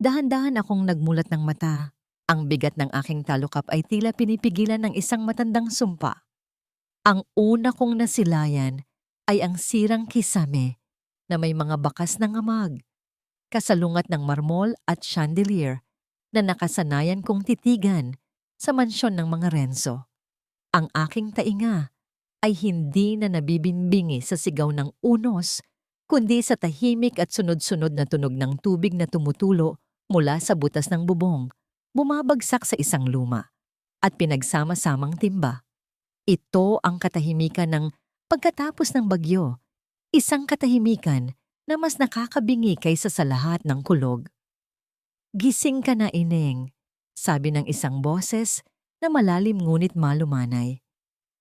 Dahan-dahan akong nagmulat ng mata. Ang bigat ng aking talukap ay tila pinipigilan ng isang matandang sumpa. Ang una kong nasilayan ay ang sirang kisame na may mga bakas ng amag, kasalungat ng marmol at chandelier na nakasanayan kong titigan sa mansyon ng mga Renzo. Ang aking tainga ay hindi na nabibimbingi sa sigaw ng unos, kundi sa tahimik at sunod-sunod na tunog ng tubig na tumutulo mula sa butas ng bubong, bumabagsak sa isang luma at pinagsama-samang timba. Ito ang katahimikan ng pagkatapos ng bagyo, isang katahimikan na mas nakakabingi kaysa sa lahat ng kulog. Gising ka na, Ineng, sabi ng isang boses na malalim ngunit malumanay.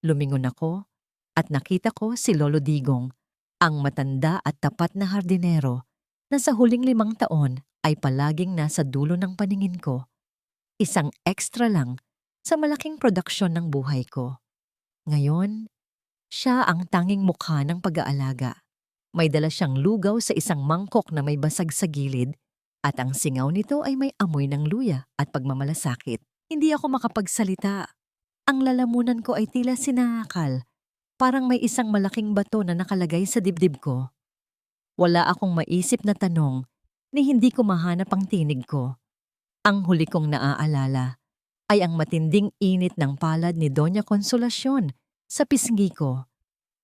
Lumingon ako at nakita ko si Lolo Digong, ang matanda at tapat na hardinero na sa huling 5 taon ay palaging nasa dulo ng paningin ko. Isang extra lang sa malaking produksyon ng buhay ko. Ngayon, siya ang tanging mukha ng pag-aalaga. May dala siyang lugaw sa isang mangkok na may basag sa gilid at ang singaw nito ay may amoy ng luya at pagmamalasakit. Hindi ako makapagsalita. Ang lalamunan ko ay tila sinakal. Parang may isang malaking bato na nakalagay sa dibdib ko. Wala akong maisip na tanong ni hindi ko mahanap ang tinig ko. Ang huli kong naaalala ay ang matinding init ng palad ni Doña Consolacion sa pisngi ko,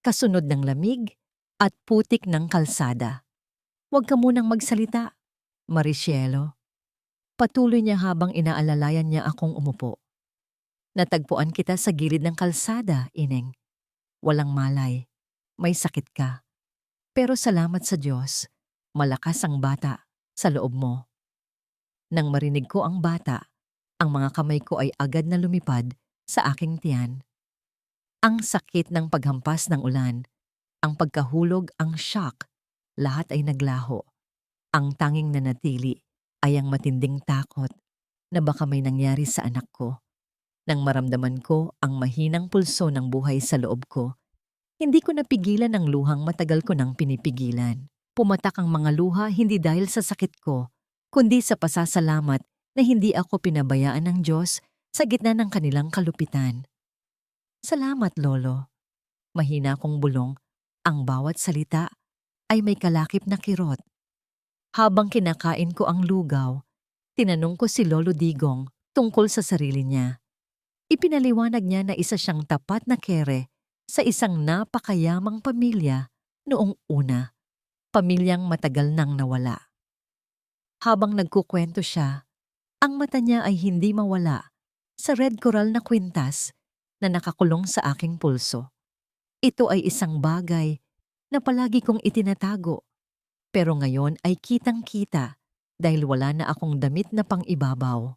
kasunod ng lamig at putik ng kalsada. Huwag ka munang magsalita, Maricielo. Patuloy niya habang inaalalayan niya akong umupo. Natagpuan kita sa gilid ng kalsada, Ineng. Walang malay. May sakit ka. Pero salamat sa Diyos, malakas ang bata sa loob mo. Nang marinig ko ang bata, ang mga kamay ko ay agad na lumipad sa aking tiyan. Ang sakit ng paghampas ng ulan, ang pagkahulog, ang shock, lahat ay naglaho. Ang tanging nanatili ay ang matinding takot na baka may nangyari sa anak ko. Nang maramdaman ko ang mahinang pulso ng buhay sa loob ko, hindi ko napigilan ang luhang matagal ko nang pinipigilan. Pumatak ang mga luha hindi dahil sa sakit ko, kundi sa pasasalamat na hindi ako pinabayaan ng Diyos sa gitna ng kanilang kalupitan. Salamat, Lolo. Mahina kong bulong, ang bawat salita ay may kalakip na kirot. Habang kinakain ko ang lugaw, tinanong ko si Lolo Digong tungkol sa sarili niya. Ipinaliwanag niya na isa siyang tapat na kere sa isang napakayamang pamilya noong una, pamilyang matagal nang nawala. Habang nagkukwento siya, ang mata niya ay hindi mawala sa red coral na kwintas na nakakulong sa aking pulso. Ito ay isang bagay na palagi kong itinatago, pero ngayon ay kitang-kita dahil wala na akong damit na pang-ibabaw.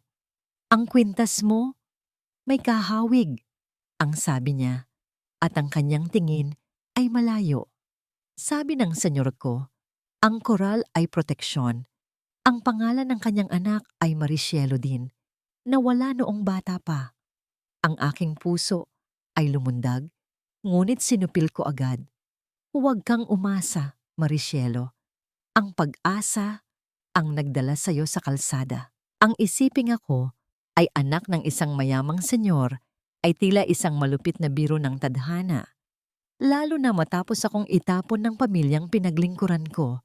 Ang kwintas mo, may kahawig, ang sabi niya, at ang kanyang tingin ay malayo. Sabi ng senyor ko, ang koral ay proteksyon. Ang pangalan ng kanyang anak ay Maricielo din, na wala noong bata pa. Ang aking puso ay lumundag, ngunit sinupil ko agad. Huwag kang umasa, Maricielo. Ang pag-asa ang nagdala sa'yo sa kalsada. Ang isiping ako ay anak ng isang mayamang senyor ay tila isang malupit na biro ng tadhana. Lalo na matapos akong itapon ng pamilyang pinaglingkuran ko.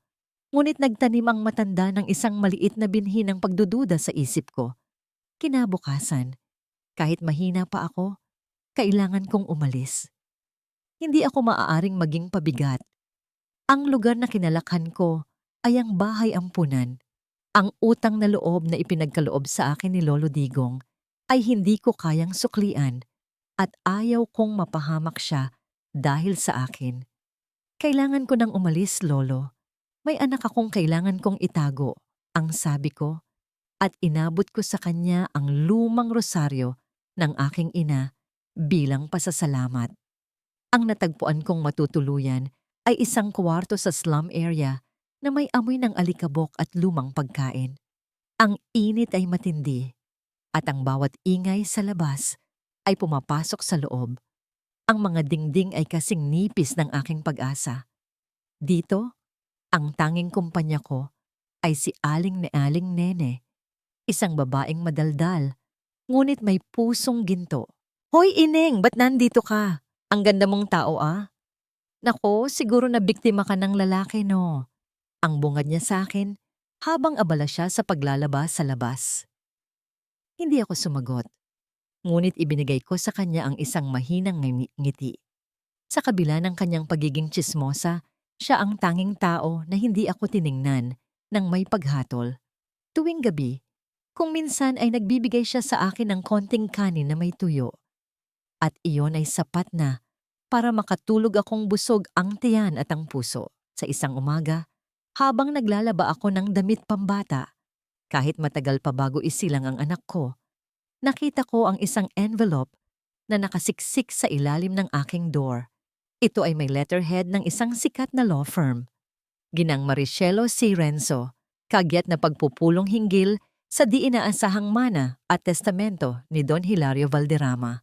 Ngunit nagtanim ang matanda ng isang maliit na binhi ng pagdududa sa isip ko. Kinabukasan, kahit mahina pa ako, kailangan kong umalis. Hindi ako maaaring maging pabigat. Ang lugar na kinalakhan ko ay ang bahay ampunan. Ang utang na loob na ipinagkaloob sa akin ni Lolo Digong ay hindi ko kayang suklian at ayaw kong mapahamak siya dahil sa akin. Kailangan ko nang umalis, Lolo. May anak akong kailangan kong itago, ang sabi ko, at inabot ko sa kanya ang lumang rosaryo ng aking ina bilang pasasalamat. Ang natagpuan kong matutuluyan ay isang kwarto sa slum area na may amoy ng alikabok at lumang pagkain. Ang init ay matindi at ang bawat ingay sa labas ay pumapasok sa loob. Ang mga dingding ay kasing nipis ng aking pag-asa. Dito, ang tanging kumpanya ko ay si Aling Nene Isang babaeng madaldal, ngunit may pusong ginto. Hoy Ineng, ba't nandito ka? Ang ganda mong tao ah. Nako, siguro na biktima ka ng lalaki no. Ang bungad niya sa akin habang abala siya sa paglalaba sa labas. Hindi ako sumagot, ngunit ibinigay ko sa kanya ang isang mahinang ngiti. Sa kabila ng kanyang pagiging tsismosa, siya ang tanging tao na hindi ako tiningnan ng may paghatol. Tuwing gabi, kung minsan ay nagbibigay siya sa akin ng konting kanin na may tuyo. At iyon ay sapat na para makatulog akong busog ang tiyan at ang puso. Sa isang umaga, habang naglalaba ako ng damit pambata, kahit matagal pa bago isilang ang anak ko, nakita ko ang isang envelope na nakasiksik sa ilalim ng aking door. Ito ay may letterhead ng isang sikat na law firm. Ginang Maricelo C. Renzo, kagyat na pagpupulong hinggil sa di inaasahang mana at testamento ni Don Hilario Valderrama.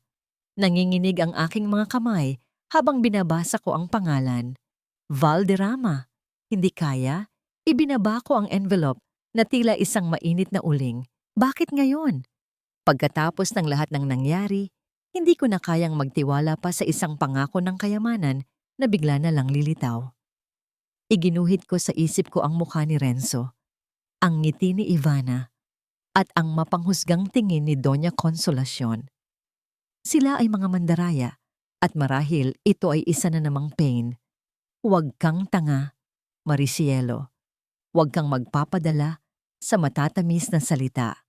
Nanginginig ang aking mga kamay habang binabasa ko ang pangalan. Valderrama. Hindi kaya? Ibinaba ko ang envelope na tila isang mainit na uling. Bakit ngayon? Pagkatapos ng lahat ng nangyari, hindi ko na kayang magtiwala pa sa isang pangako ng kayamanan na bigla na lang lilitaw. Iginuhit ko sa isip ko ang mukha ni Renzo, ang ngiti ni Ivana, at ang mapanghusgang tingin ni Doña Consolacion. Sila ay mga mandaraya, at marahil ito ay isa na namang pain. Huwag kang tanga, Maricielo. Huwag kang magpapadala sa matatamis na salita.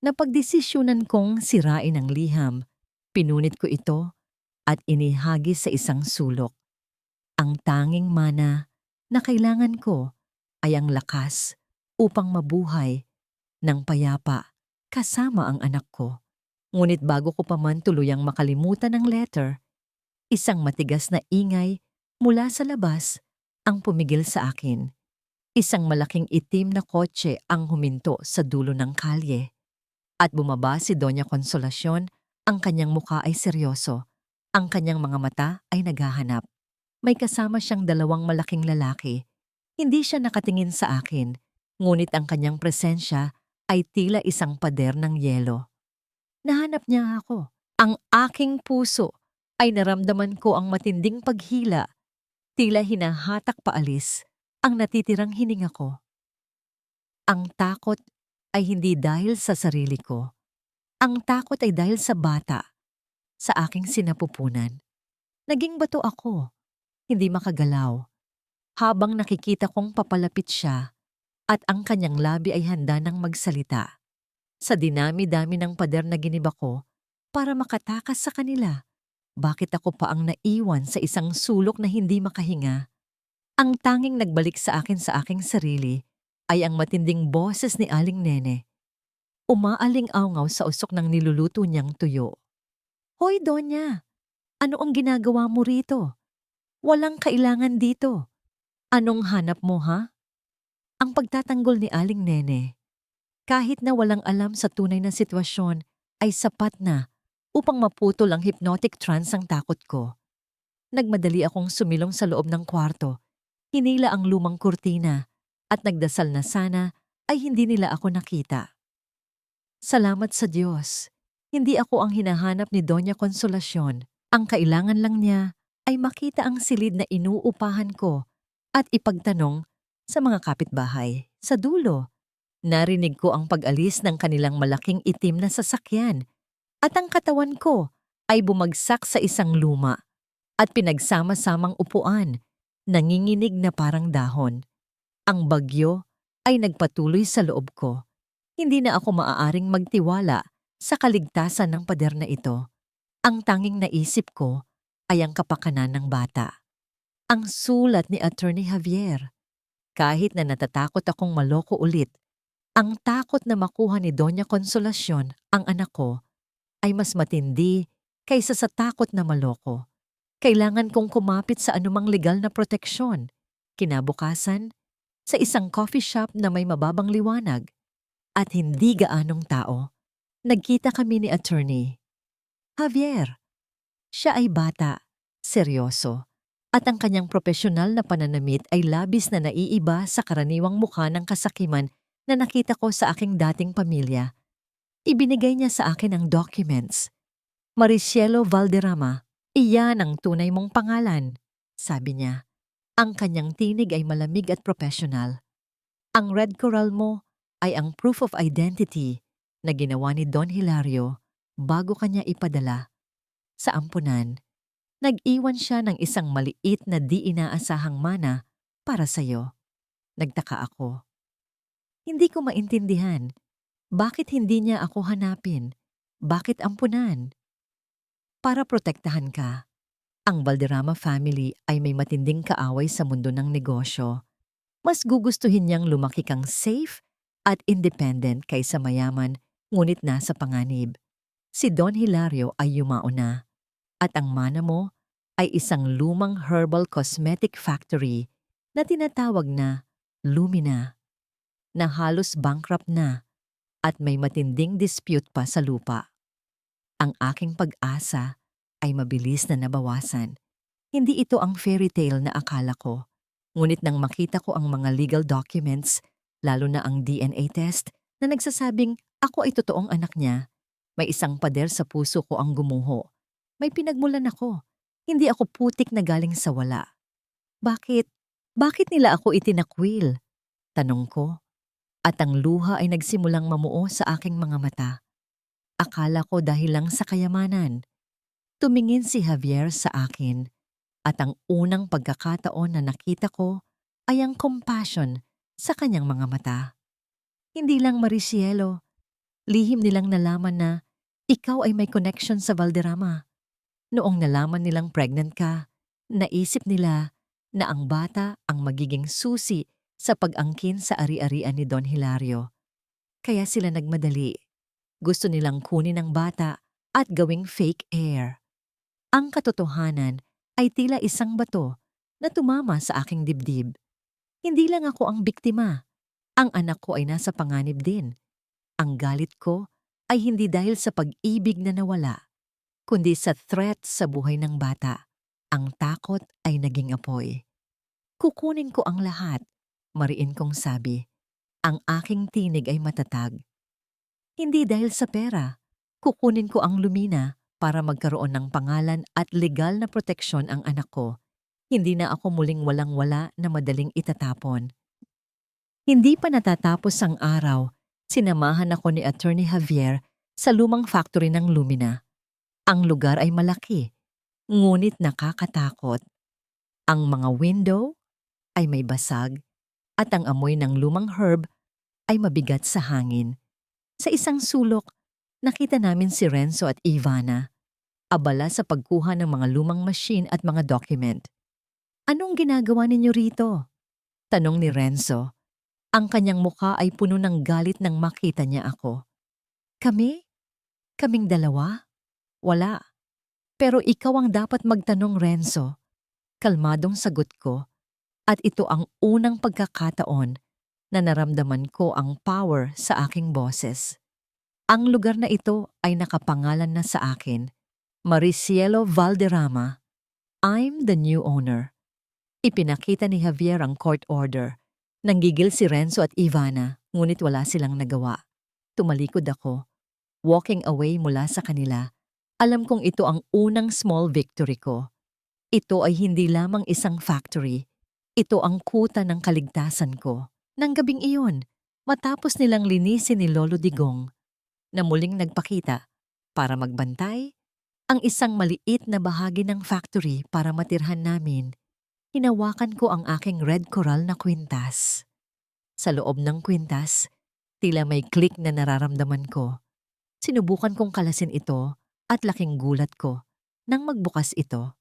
Napagdesisyonan kong sirain ang liham. Pinunit ko ito at inihagis sa isang sulok. Ang tanging mana na kailangan ko ay ang lakas upang mabuhay ng payapa kasama ang anak ko. Ngunit bago ko pa man tuluyang makalimutan ang letter, isang matigas na ingay mula sa labas ang pumigil sa akin. Isang malaking itim na kotse ang huminto sa dulo ng kalye. At bumaba si Doña Consolacion. Ang kanyang mukha ay seryoso. Ang kanyang mga mata ay naghahanap. May kasama siyang dalawang malaking lalaki. Hindi siya nakatingin sa akin, ngunit ang kanyang presensya ay tila isang pader ng yelo. Nahanap niya ako. Ang aking puso ay naramdaman ko ang matinding paghila. Tila hinahatak paalis ang natitirang hininga ko. Ang takot ay hindi dahil sa sarili ko. Ang takot ay dahil sa bata, sa aking sinapupunan. Naging bato ako, hindi makagalaw, habang nakikita kong papalapit siya at ang kanyang labi ay handa ng magsalita. Sa dinami-dami ng pader na giniba ko para makatakas sa kanila, bakit ako pa ang naiwan sa isang sulok na hindi makahinga? Ang tanging nagbalik sa aking sarili ay ang matinding boses ni Aling Nene. Umaaling-awngaw sa usok ng niluluto niyang tuyo. Hoy, Donya! Ano ang ginagawa mo rito? Walang kailangan dito. Anong hanap mo, ha? Ang pagtatanggol ni Aling Nene, kahit na walang alam sa tunay na sitwasyon, ay sapat na upang maputol ang hypnotic trance ang takot ko. Nagmadali akong sumilong sa loob ng kwarto, hinila ang lumang kurtina, at nagdasal na sana ay hindi nila ako nakita. Salamat sa Diyos. Hindi ako ang hinahanap ni Doña Consolacion. Ang kailangan lang niya ay makita ang silid na inuupahan ko at ipagtanong sa mga kapitbahay. Sa dulo, narinig ko ang pag-alis ng kanilang malaking itim na sasakyan at ang katawan ko ay bumagsak sa isang luma at pinagsama-samang upuan, nanginginig na parang dahon. Ang bagyo ay nagpatuloy sa loob ko. Hindi na ako maaaring magtiwala sa kaligtasan ng pader na ito. Ang tanging naisip ko ay ang kapakanan ng bata. Ang sulat ni Attorney Javier. Kahit na natatakot akong maloko ulit, ang takot na makuha ni Doña Consolacion ang anak ko ay mas matindi kaysa sa takot na maloko. Kailangan kong kumapit sa anumang legal na proteksyon. Kinabukasan, sa isang coffee shop na may mababang liwanag, at hindi gaanong tao, nagkita kami ni Attorney Javier. Siya ay bata, seryoso, at ang kanyang propesyonal na pananamit ay labis na naiiba sa karaniwang mukha ng kasakiman na nakita ko sa aking dating pamilya. Ibinigay niya sa akin ang documents. Maricielo Valderrama, iyan ang tunay mong pangalan, sabi niya. Ang kanyang tinig ay malamig at professional. Ang red coral mo ay ang proof of identity na ginawa ni Don Hilario bago kanya ipadala. Sa ampunan, nag-iwan siya ng isang maliit na di inaasahang mana para sa'yo. Nagtaka ako. Hindi ko maintindihan. Bakit hindi niya ako hanapin? Bakit ampunan? Para protektahan ka. Ang Valderrama family ay may matinding kaaway sa mundo ng negosyo. Mas gugustuhin niyang lumaki kang safe at independent kaysa mayaman ngunit nasa panganib. Si Don Hilario ay yumao na. At ang mana mo ay isang lumang herbal cosmetic factory na tinatawag na Lumina, na halos bankrupt na at may matinding dispute pa sa lupa. Ang aking pag-asa ay mabilis na nabawasan. Hindi ito ang fairy tale na akala ko. Ngunit nang makita ko ang mga legal documents, lalo na ang DNA test na nagsasabing ako ay totoong anak niya, may isang pader sa puso ko ang gumuho. May pinagmulan ako. Hindi ako putik na galing sa wala. Bakit? Bakit nila ako itinakwil? Tanong ko. At ang luha ay nagsimulang mamuo sa aking mga mata. Akala ko dahil lang sa kayamanan. Tumingin si Javier sa akin at ang unang pagkakataon na nakita ko ay ang compassion sa kanyang mga mata. Hindi lang Maricielo, lihim nilang nalaman na ikaw ay may connection sa Valderrama. Noong nalaman nilang pregnant ka, naisip nila na ang bata ang magiging susi sa pag-angkin sa ari-arian ni Don Hilario. Kaya sila nagmadali. Gusto nilang kunin ang bata at gawing fake heir. Ang katotohanan ay tila isang bato na tumama sa aking dibdib. Hindi lang ako ang biktima. Ang anak ko ay nasa panganib din. Ang galit ko ay hindi dahil sa pag-ibig na nawala, kundi sa threat sa buhay ng bata. Ang takot ay naging apoy. Kukunin ko ang lahat, mariin kong sabi. Ang aking tinig ay matatag. Hindi dahil sa pera. Kukunin ko ang Lumina para magkaroon ng pangalan at legal na proteksyon ang anak ko. Hindi na ako muling walang-wala na madaling itatapon. Hindi pa natatapos ang araw, sinamahan ako ni Attorney Javier sa lumang factory ng Lumina. Ang lugar ay malaki, ngunit nakakatakot. Ang mga window ay may basag at ang amoy ng lumang herb ay mabigat sa hangin. Sa isang sulok, nakita namin si Renzo at Ivana, abala sa pagkuha ng mga lumang machine at mga document. Anong ginagawa ninyo rito? Tanong ni Renzo. Ang kanyang mukha ay puno ng galit nang makita niya ako. Kami? Kaming dalawa? Wala. Pero ikaw ang dapat magtanong, Renzo. Kalmadong sagot ko. At ito ang unang pagkakataon na naramdaman ko ang power sa aking boses. Ang lugar na ito ay nakapangalan na sa akin. Maricielo Valderrama. I'm the new owner. Ipinakita ni Javier ang court order. Nanggigil si Renzo at Ivana, ngunit wala silang nagawa. Tumalikod ako. Walking away mula sa kanila, alam kong ito ang unang small victory ko. Ito ay hindi lamang isang factory. Ito ang kuta ng kaligtasan ko. Nang gabing iyon, matapos nilang linisin ni Lolo Digong, na muling nagpakita para magbantay, ang isang maliit na bahagi ng factory para matirhan namin, hinawakan ko ang aking red coral na kwintas. Sa loob ng kwintas, tila may click na nararamdaman ko. Sinubukan kong kalasin ito at laking gulat ko nang magbukas ito.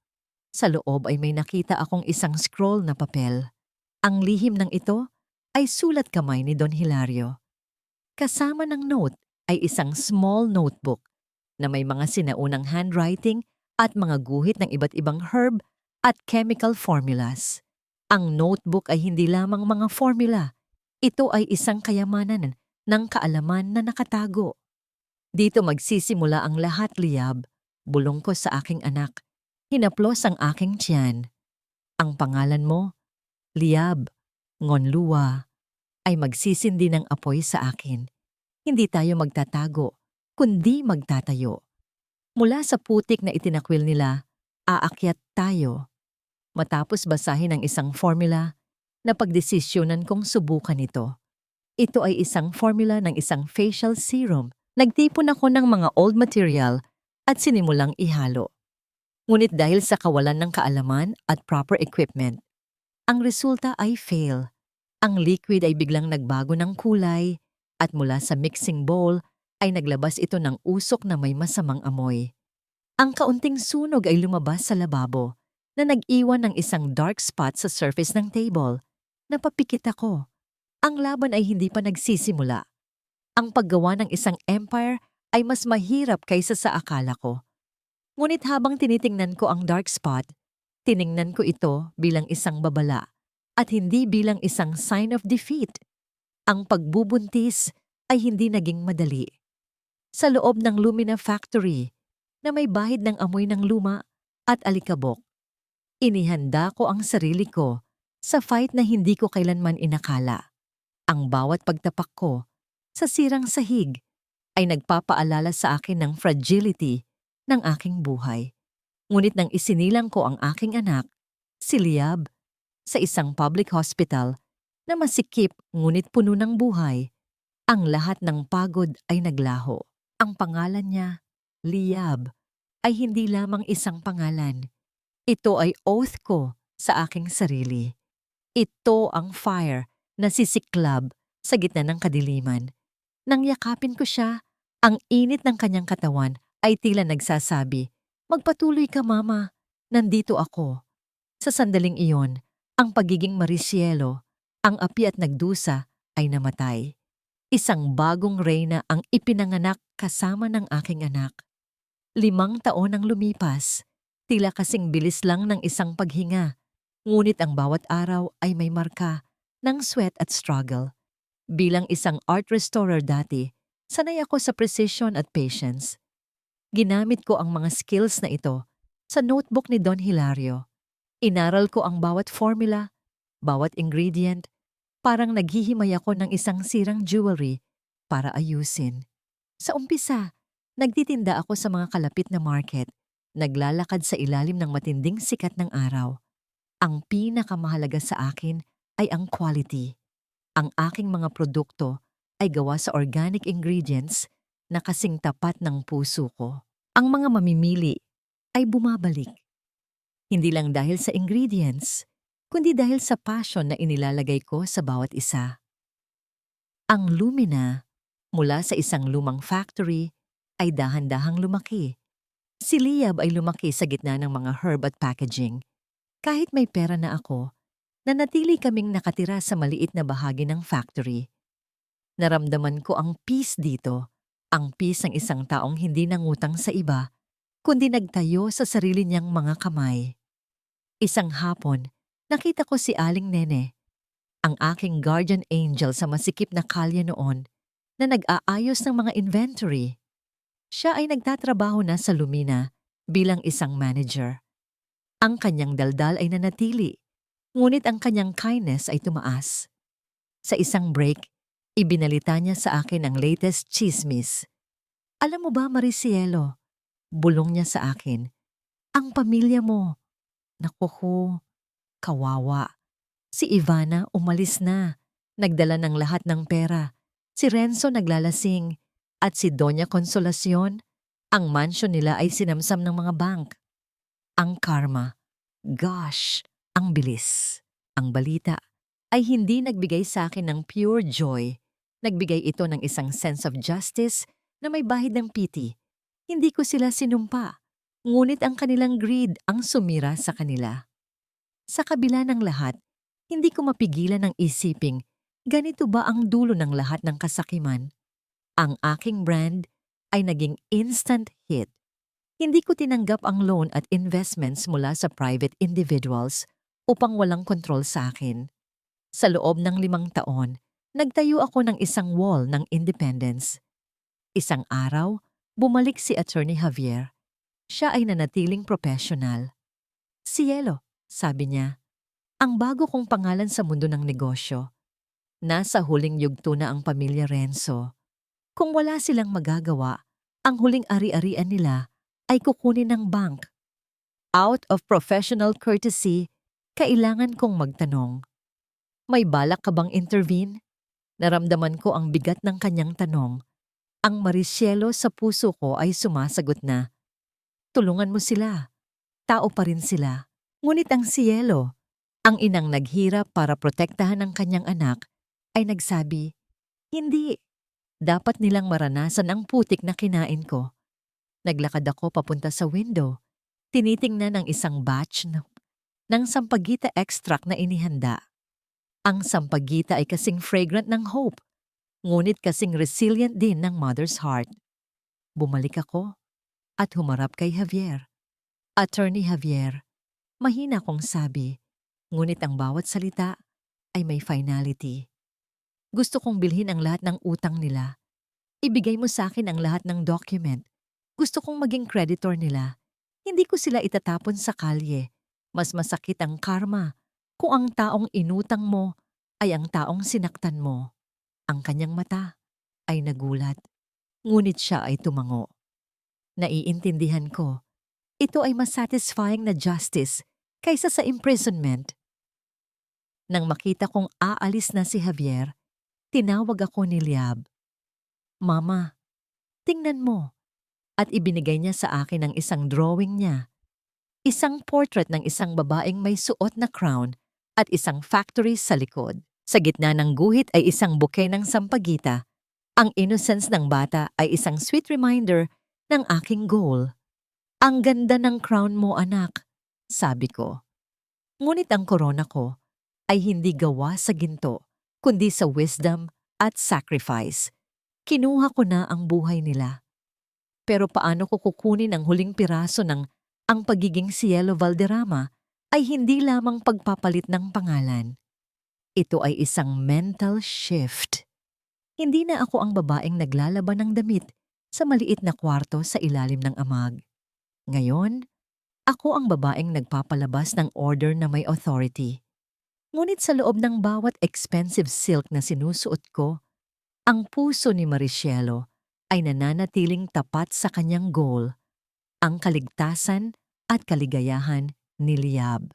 Sa loob ay may nakita akong isang scroll na papel. Ang lihim ng ito ay sulat kamay ni Don Hilario. Kasama ng note ay isang small notebook na may mga sinaunang handwriting at mga guhit ng iba't ibang herb at chemical formulas. Ang notebook ay hindi lamang mga formula. Ito ay isang kayamanan ng kaalaman na nakatago. Dito magsisimula ang lahat, Liab. Bulong ko sa aking anak. Hinaplos ang aking tiyan. Ang pangalan mo, Liab, Ngonlua. ay magsisindi ng apoy sa akin. Hindi tayo magtatago, kundi magtatayo. Mula sa putik na itinakwil nila, aakyat tayo. Matapos basahin ang isang formula, napagdesisyonan kong subukan ito. Ito ay isang formula ng isang facial serum. Nagtipon ako ng mga old material at sinimulang ihalo. Ngunit dahil sa kawalan ng kaalaman at proper equipment, ang resulta ay fail. Ang liquid ay biglang nagbago ng kulay at mula sa mixing bowl ay naglabas ito ng usok na may masamang amoy. Ang kaunting sunog ay lumabas sa lababo na nag-iwan ng isang dark spot sa surface ng table. Napapikit ako. Ang laban ay hindi pa nagsisimula. Ang paggawa ng isang empire ay mas mahirap kaysa sa akala ko. Ngunit habang tinitingnan ko ang dark spot, tiningnan ko ito bilang isang babala at hindi bilang isang sign of defeat. Ang pagbubuntis ay hindi naging madali. Sa loob ng Lumina Factory, na may bahid ng amoy ng luma at alikabok, inihanda ko ang sarili ko sa fight na hindi ko kailanman inakala. Ang bawat pagtapak ko sa sirang sahig ay nagpapaalala sa akin ng fragility ng aking buhay. Ngunit nang isinilang ko ang aking anak, si Liab, sa isang public hospital na masikip ngunit puno ng buhay, ang lahat ng pagod ay naglaho. Ang pangalan niya, Liab, ay hindi lamang isang pangalan. Ito ay oath ko sa aking sarili. Ito ang fire na sisiklab sa gitna ng kadiliman. Nang yakapin ko siya, ang init ng kanyang katawan ay tila nagsasabi, "Magpatuloy ka, Mama. Nandito ako." Sa sandaling iyon, ang pagiging Maricielo, ang api at nagdusa ay namatay. Isang bagong reyna ang ipinanganak kasama ng aking anak. 5 taon ang lumipas, tila kasing bilis lang ng isang paghinga, ngunit ang bawat araw ay may marka ng sweat at struggle. Bilang isang art restorer dati, sanay ako sa precision at patience. Ginamit ko ang mga skills na ito sa notebook ni Don Hilario. Inaral ko ang bawat formula, bawat ingredient, parang naghihimay ako ng isang sirang jewelry para ayusin. Sa umpisa, nagtitinda ako sa mga kalapit na market, naglalakad sa ilalim ng matinding sikat ng araw. Ang pinakamahalaga sa akin ay ang quality. Ang aking mga produkto ay gawa sa organic ingredients na kasing tapat ng puso ko. Ang mga mamimili ay bumabalik. Hindi lang dahil sa ingredients, kundi dahil sa passion na inilalagay ko sa bawat isa. Ang Lumina, mula sa isang lumang factory, ay dahan-dahang lumaki. Si Liab ay lumaki sa gitna ng mga herb at packaging. Kahit may pera na ako, nanatili kaming nakatira sa maliit na bahagi ng factory. Naramdaman ko ang peace dito, ang peace ng isang taong hindi nangutang sa iba, kundi nagtayo sa sarili niyang mga kamay. Isang hapon, nakita ko si Aling Nene, ang aking guardian angel sa masikip na kalye noon, na nag-aayos ng mga inventory. Siya ay nagtatrabaho na sa Lumina bilang isang manager. Ang kanyang daldal ay nanatili, ngunit ang kanyang kindness ay tumaas. Sa isang break, ibinalita niya sa akin ang latest chismis. "Alam mo ba, Maricielo," bulong niya sa akin, "ang pamilya mo, naku ho, kawawa. Si Ivana umalis na, nagdala ng lahat ng pera. Si Renzo naglalasing, at si Doña Consolacion, ang mansion nila ay sinamsam ng mga bank. Ang karma. Gosh, ang bilis." Ang balita ay hindi nagbigay sa akin ng pure joy. Nagbigay ito ng isang sense of justice na may bahid ng pity. Hindi ko sila sinumpa, ngunit ang kanilang greed ang sumira sa kanila. Sa kabila ng lahat, hindi ko mapigilan ng isiping, ganito ba ang dulo ng lahat ng kasakiman? Ang aking brand ay naging instant hit. Hindi ko tinanggap ang loan at investments mula sa private individuals upang walang kontrol sa akin. Sa loob ng 5 taon, nagtayo ako ng isang wall ng independence. Isang araw, bumalik si Attorney Javier. Siya ay nanatiling professional. "Cielo," sabi niya, "ang bago kong pangalan sa mundo ng negosyo. Nasa huling yugto na ang pamilya Renzo. Kung wala silang magagawa, ang huling ari-arian nila ay kukunin ng bank. Out of professional courtesy, kailangan kong magtanong. May balak ka bang intervene? Naramdaman ko ang bigat ng kanyang tanong. Ang marisyelo sa puso ko ay sumasagot na, tulungan mo sila. Tao pa rin sila. Ngunit ang Cielo, ang inang naghirap para protektahan ang kanyang anak, ay nagsabi, hindi. Dapat nilang maranasan ang putik na kinain ko. Naglakad ako papunta sa window. Tinitingnan ang isang batch ng sampagita extract na inihanda. Ang sampagita ay kasing fragrant ng hope, ngunit kasing resilient din ng mother's heart. Bumalik ako at humarap kay Javier. Attorney Javier, mahina kong sabi, ngunit ang bawat salita ay may finality. Gusto kong bilhin ang lahat ng utang nila. Ibigay mo sa akin ang lahat ng document. Gusto kong maging creditor nila. Hindi ko sila itatapon sa kalye. Mas masakit ang karma kung ang taong inutang mo ay ang taong sinaktan mo. Ang kanyang mata ay nagulat. Ngunit siya ay tumango. Naiintindihan ko. Ito ay mas satisfying na justice kaysa sa imprisonment. Nang makita kong aalis na si Javier, tinawag ako ni Liab. Mama, tingnan mo. At ibinigay niya sa akin ang isang drawing niya. Isang portrait ng isang babaeng may suot na crown at isang factory sa likod. Sa gitna ng guhit ay isang bouquet ng sampagita. Ang innocence ng bata ay isang sweet reminder ng aking goal. Ang ganda ng crown mo, anak, sabi ko. Ngunit ang korona ko ay hindi gawa sa ginto, kundi sa wisdom at sacrifice. Kinuha ko na ang buhay nila. Pero paano ko kukunin ang huling piraso ng ang pagiging Cielo Valderrama ay hindi lamang pagpapalit ng pangalan. Ito ay isang mental shift. Hindi na ako ang babaeng naglalaban ng damit sa maliit na kwarto sa ilalim ng amag. Ngayon, ako ang babaeng nagpapalabas ng order na may authority. Ngunit sa loob ng bawat expensive silk na sinusuot ko, ang puso ni Maricielo ay nananatiling tapat sa kanyang goal, ang kaligtasan at kaligayahan ni Liab.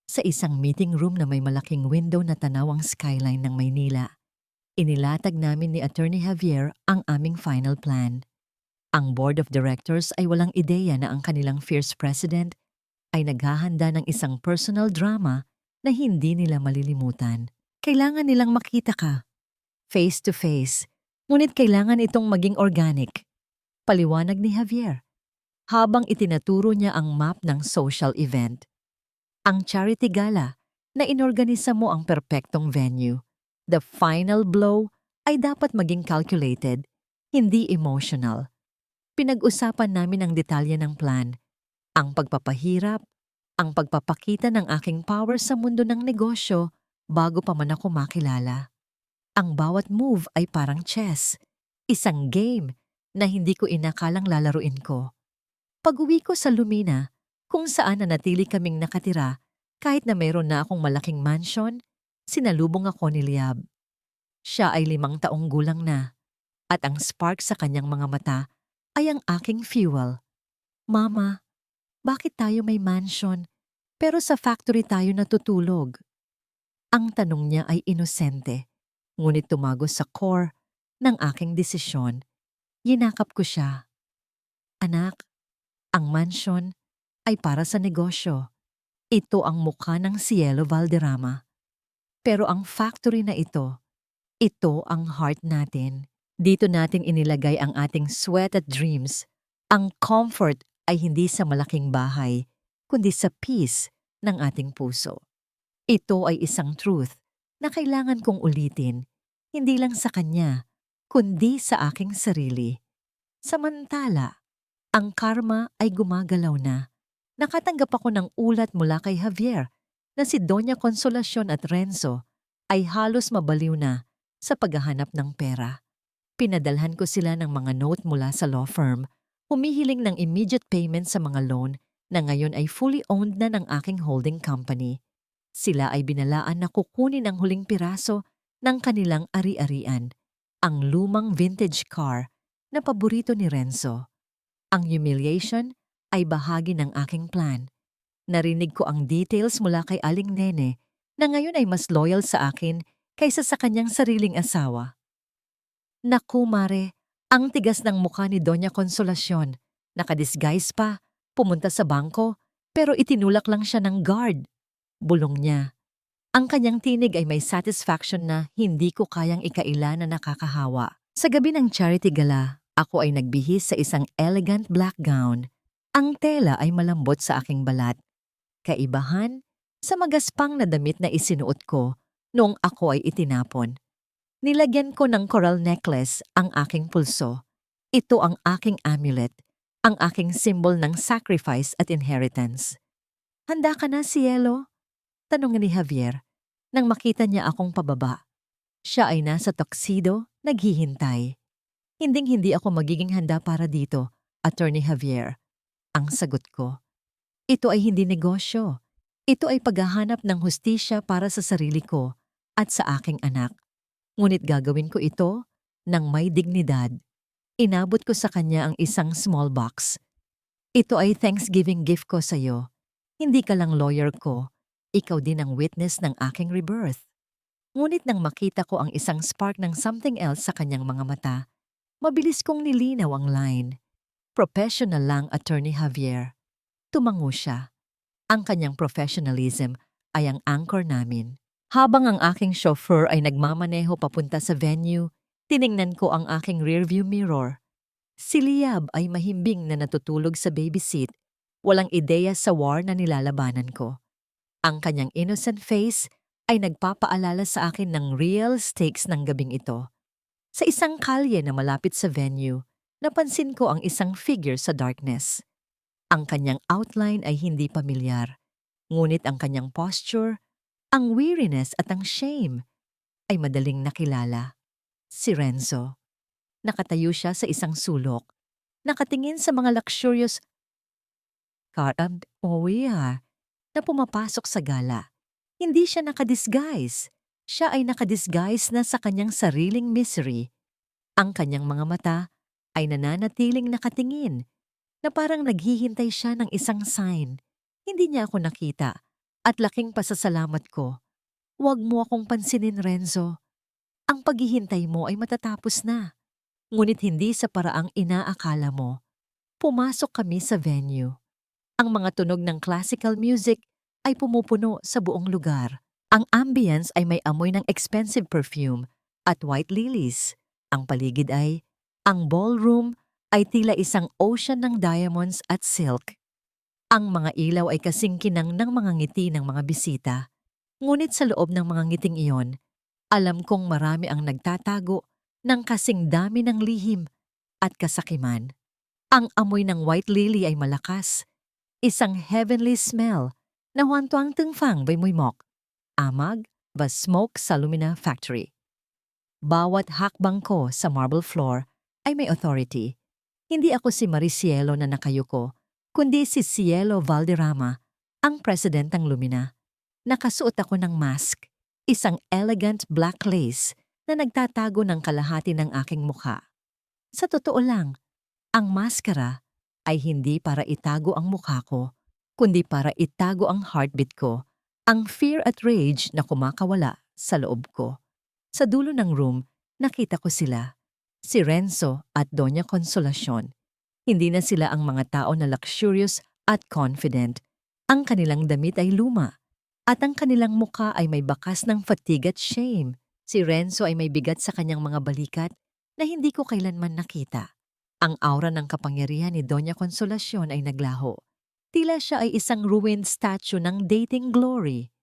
Sa isang meeting room na may malaking window na tanawang skyline ng Maynila, inilatag namin ni Attorney Javier ang aming final plan. Ang board of directors ay walang ideya na ang kanilang fierce president ay naghahanda ng isang personal drama na hindi nila malilimutan. Kailangan nilang makita ka, face to face, ngunit kailangan itong maging organic. Paliwanag ni Javier, habang itinaturo niya ang map ng social event. Ang charity gala na inorganisa mo ang perpektong venue. The final blow ay dapat maging calculated, hindi emotional. Pinag-usapan namin ang detalye ng plan, ang pagpapahirap, ang pagpapakita ng aking power sa mundo ng negosyo bago pa man ako makilala. Ang bawat move ay parang chess, isang game na hindi ko inakalang lalaruin ko. Pag-uwi ko sa Lumina, kung saan nanatili kaming nakatira, kahit na mayroon na akong malaking mansion, sinalubong ako ni Liab. Siya ay 5 taong gulang na, at ang spark sa kanyang mga mata ay ang aking fuel. Mama, bakit tayo may mansion, pero sa factory tayo natutulog? Ang tanong niya ay inosente. Ngunit tumagos sa core ng aking desisyon. Yinakap ko siya. Anak, ang mansion ay para sa negosyo. Ito ang mukha ng Cielo Valderrama. Pero ang factory na ito ang heart natin. Dito natin inilagay ang ating sweat at dreams. Ang comfort ay hindi sa malaking bahay, kundi sa peace ng ating puso. Ito ay isang truth na kailangan kong ulitin, hindi lang sa kanya, kundi sa aking sarili. Samantala, ang karma ay gumagalaw na. Nakatanggap ako ng ulat mula kay Javier na si Doña Consolacion at Renzo ay halos mabaliw na sa paghahanap ng pera. Pinadalhan ko sila ng mga note mula sa law firm, humihiling ng immediate payment sa mga loan na ngayon ay fully owned na ng aking holding company. Sila ay binalaan na kukunin ang huling piraso ng kanilang ari-arian, ang lumang vintage car na paborito ni Renzo. Ang humiliation ay bahagi ng aking plan. Narinig ko ang details mula kay Aling Nene na ngayon ay mas loyal sa akin kaysa sa kanyang sariling asawa. Naku, Mare, ang tigas ng mukha ni Doña Consolacion. Nakadisguise pa, pumunta sa bangko, pero itinulak lang siya ng guard. Bulong niya. Ang kanyang tinig ay may satisfaction na hindi ko kayang ikaila na nakakahawa. Sa gabi ng charity gala, ako ay nagbihis sa isang elegant black gown. Ang tela ay malambot sa aking balat. Kaibahan sa magaspang na damit na isinuot ko noong ako ay itinapon. Nilagyan ko ng coral necklace ang aking pulso. Ito ang aking amulet, ang aking symbol ng sacrifice at inheritance. Handa ka na, Cielo? Tanong ni Javier nang makita niya akong pababa. Siya ay nasa tuxedo, naghihintay. Hinding-hindi ako magiging handa para dito, Attorney Javier. Ang sagot ko. Ito ay hindi negosyo. Ito ay paghahanap ng hustisya para sa sarili ko at sa aking anak. Ngunit gagawin ko ito ng may dignidad. Inabot ko sa kanya ang isang small box. Ito ay Thanksgiving gift ko sa iyo. Hindi ka lang lawyer ko, ikaw din ang witness ng aking rebirth. Ngunit nang makita ko ang isang spark ng something else sa kanyang mga mata, mabilis kong nilinaw ang line. Professional lang, Attorney Javier. Tumango siya. Ang kanyang professionalism ay ang anchor namin. Habang ang aking chauffeur ay nagmamaneho papunta sa venue, tiningnan ko ang aking rearview mirror. Si Liab ay mahimbing na natutulog sa baby seat, walang ideya sa war na nilalabanan ko. Ang kanyang innocent face ay nagpapaalala sa akin ng real stakes ng gabing ito. Sa isang kalye na malapit sa venue, napansin ko ang isang figure sa darkness. Ang kanyang outline ay hindi pamilyar, ngunit ang kanyang posture, ang weariness at ang shame ay madaling nakilala. Si Renzo. Nakatayo siya sa isang sulok, nakatingin sa mga luxurious na pumapasok sa gala. Hindi siya nakadisguise. Siya ay nakadisguise na sa kanyang sariling misery. Ang kanyang mga mata ay nananatiling nakatingin na parang naghihintay siya ng isang sign. Hindi niya ako nakita at laking pasasalamat ko. Huwag mo akong pansinin, Renzo. Ang paghihintay mo ay matatapos na. Ngunit hindi sa paraang inaakala mo. Pumasok kami sa venue. Ang mga tunog ng classical music ay pumupuno sa buong lugar. Ang ambience ay may amoy ng expensive perfume at white lilies. Ang paligid ang ballroom ay tila isang ocean ng diamonds at silk. Ang mga ilaw ay kasing kinang ng mga ngiti ng mga bisita. Ngunit sa loob ng mga ngiting iyon, alam kong marami ang nagtatago ng kasing dami ng lihim at kasakiman. Ang amoy ng white lily ay malakas. Isang heavenly smell na huantuang tengfang by muymok. Amag ba smoke sa Lumina Factory. Bawat hakbang ko sa marble floor ay may authority. Hindi ako si Maricielo na nakayuko, kundi si Cielo Valderrama, ang president ng Lumina. Nakasuot ako ng mask, isang elegant black lace na nagtatago ng kalahati ng aking mukha. Sa totoo lang, ang maskara ay hindi para itago ang mukha ko, kundi para itago ang heartbeat ko, ang fear at rage na kumakawala sa loob ko. Sa dulo ng room, nakita ko sila, si Renzo at Doña Consolacion. Hindi na sila ang mga tao na luxurious at confident. Ang kanilang damit ay luma, at ang kanilang mukha ay may bakas ng fatigue at shame. Si Renzo ay may bigat sa kanyang mga balikat na hindi ko kailanman nakita. Ang aura ng kapangyarihan ni Doña Consolacion ay naglaho. Tila siya ay isang ruined statue ng dating glory.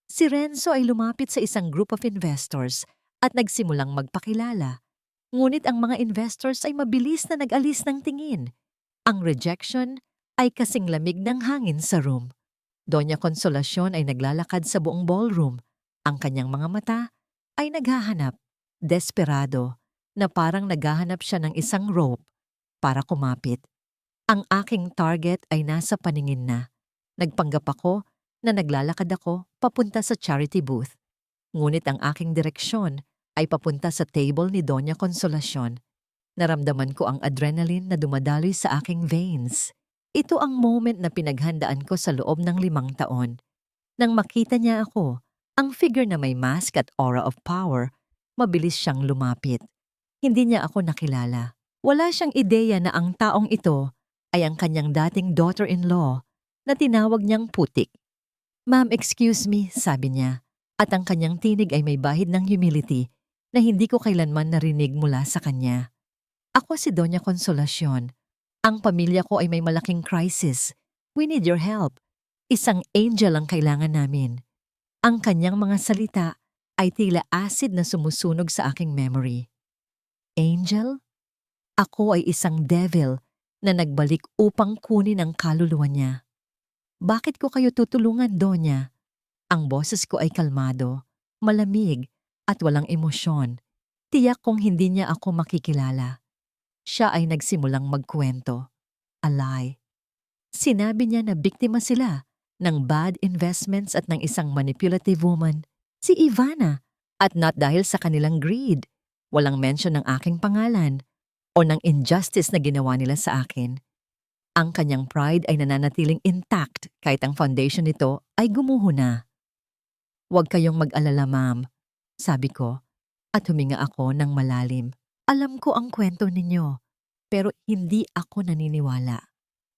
Si Renzo ay lumapit sa isang group of investors at nagsimulang magpakilala. Ngunit ang mga investors ay mabilis na nag-alis ng tingin. Ang rejection ay kasing lamig ng hangin sa room. Doña Consolacion ay naglalakad sa buong ballroom. Ang kanyang mga mata ay naghahanap, desperado, na parang naghahanap siya ng isang rope para kumapit. Ang aking target ay nasa paningin na. Nagpanggap ako na naglalakad ako papunta sa charity booth. Ngunit ang aking direksyon ay papunta sa table ni Doña Consolacion. Naramdaman ko ang adrenaline na dumadaloy sa aking veins. Ito ang moment na pinaghandaan ko sa loob ng 5 taon. Nang makita niya ako, ang figure na may mask at aura of power, mabilis siyang lumapit. Hindi niya ako nakilala. Wala siyang ideya na ang taong ito ay ang kanyang dating daughter-in-law na tinawag niyang putik. "Ma'am, excuse me," sabi niya, at ang kanyang tinig ay may bahid ng humility na hindi ko kailanman narinig mula sa kanya. "Ako si Doña Consolacion. Ang pamilya ko ay may malaking crisis. We need your help. Isang angel ang kailangan namin." Ang kanyang mga salita ay tila acid na sumusunog sa aking memory. Angel? Ako ay isang devil na nagbalik upang kunin ang kaluluwa niya. "Bakit ko kayo tutulungan, Donya?" Ang boses ko ay kalmado, malamig, at walang emosyon. Tiyak kong hindi niya ako makikilala. Siya ay nagsimulang magkwento. A lie. Sinabi niya na biktima sila ng bad investments at ng isang manipulative woman, si Ivana, at not dahil sa kanilang greed. Walang mention ng aking pangalan o ng injustice na ginawa nila sa akin. Ang kanyang pride ay nananatiling intact kahit ang foundation nito ay gumuho na. "Huwag kayong mag-alala, ma'am," sabi ko, at huminga ako ng malalim. "Alam ko ang kwento ninyo, pero hindi ako naniniwala."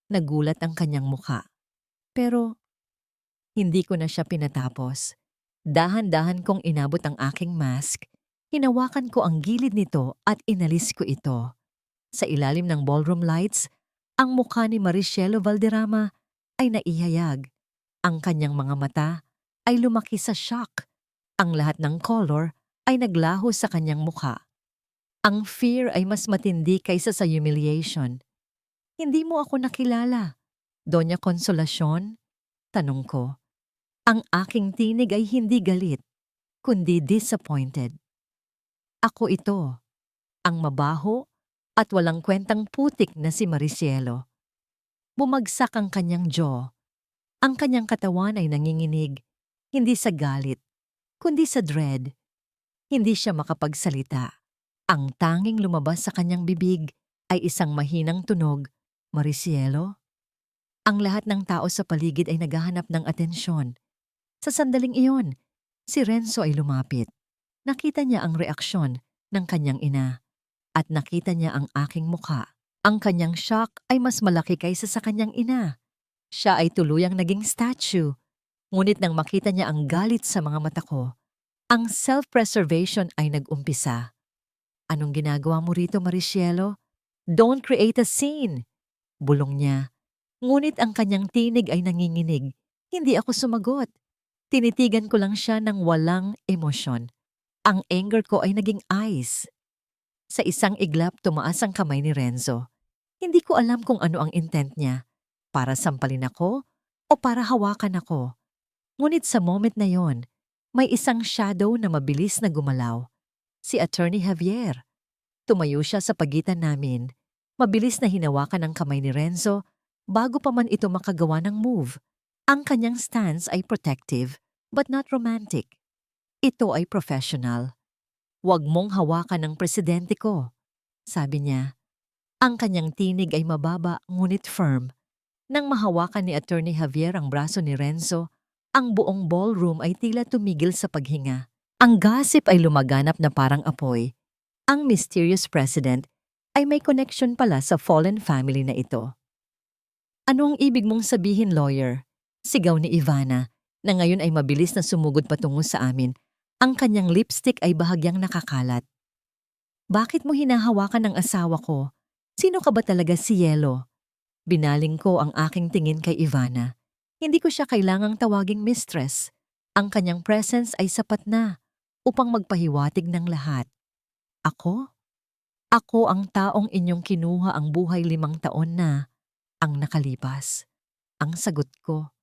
Nagulat ang kanyang muka. Pero hindi ko na siya pinatapos. Dahan-dahan kong inabot ang aking mask, hinawakan ko ang gilid nito at inalis ko ito. Sa ilalim ng ballroom lights, ang mukha ni Maricielo Valderrama ay naihayag. Ang kanyang mga mata ay lumaki sa shock. Ang lahat ng color ay naglaho sa kanyang mukha. Ang fear ay mas matindi kaysa sa humiliation. "Hindi mo ako nakilala, Doña Consolacion?" tanong ko. Ang aking tinig ay hindi galit, kundi disappointed. "Ako ito, ang mabaho at walang kwentang putik na si Maricielo." Bumagsak ang kanyang jaw. Ang kanyang katawan ay nanginginig, hindi sa galit, kundi sa dread. Hindi siya makapagsalita. Ang tanging lumabas sa kanyang bibig ay isang mahinang tunog, "Maricielo?" Ang lahat ng tao sa paligid ay naghahanap ng atensyon. Sa sandaling iyon, si Renzo ay lumapit. Nakita niya ang reaksyon ng kanyang ina at nakita niya ang aking mukha. Ang kanyang shock ay mas malaki kaysa sa kanyang ina. Siya ay tuluyang naging statue. Ngunit nang makita niya ang galit sa mga mata ko, ang self-preservation ay nag-umpisa. "Anong ginagawa mo rito, Maricielo? Don't create a scene!" Bulong niya. Ngunit ang kanyang tinig ay nanginginig. Hindi ako sumagot. Tinitigan ko lang siya ng walang emosyon. Ang anger ko ay naging ice. Sa isang iglap, tumaas ang kamay ni Renzo. Hindi ko alam kung ano ang intent niya. Para sampalin ako o para hawakan ako. Ngunit sa moment na yon, may isang shadow na mabilis na gumalaw. Si Attorney Javier. Tumayo siya sa pagitan namin. Mabilis na hinawakan ang kamay ni Renzo bago pa man ito makagawa ng move. Ang kanyang stance ay protective but not romantic. Ito ay professional. "Huwag mong hawakan ang presidente ko," sabi niya. Ang kanyang tinig ay mababa ngunit firm. Nang mahawakan ni Attorney Javier ang braso ni Renzo, ang buong ballroom ay tila tumigil sa paghinga. Ang gossip ay lumaganap na parang apoy. Ang mysterious president ay may connection pala sa fallen family na ito. "Ano ang ibig mong sabihin, lawyer?" Sigaw ni Ivana, na ngayon ay mabilis na sumugod patungo sa amin. Ang kanyang lipstick ay bahagyang nakakalat. "Bakit mo hinahawakan ang asawa ko? Sino ka ba talaga, si Yelo?" Binaling ko ang aking tingin kay Ivana. Hindi ko siya kailangang tawaging mistress. Ang kanyang presence ay sapat na upang magpahiwatig ng lahat. "Ako? Ako ang taong inyong kinuha ang buhay 5 taon na ang nakalipas." Ang sagot ko,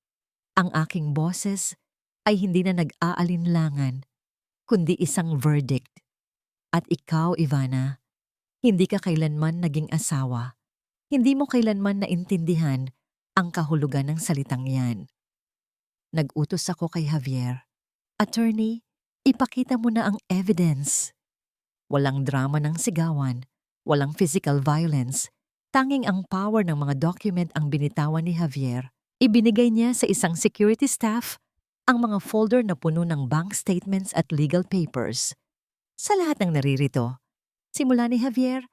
ang aking boses ay hindi na nag-aalinlangan, kundi isang verdict. At ikaw, Ivana, hindi ka kailanman naging asawa. Hindi mo kailanman naintindihan ang kahulugan ng salitang yan. Nag-utos ako kay Javier. "Attorney, Ipakita mo na ang evidence. Walang drama ng sigawan, walang physical violence. Tanging ang power ng mga document ang binitawan ni Javier. Ibinigay niya sa isang security staff ang mga folder na puno ng bank statements at legal papers. Sa lahat ng naririto, simula ni Javier,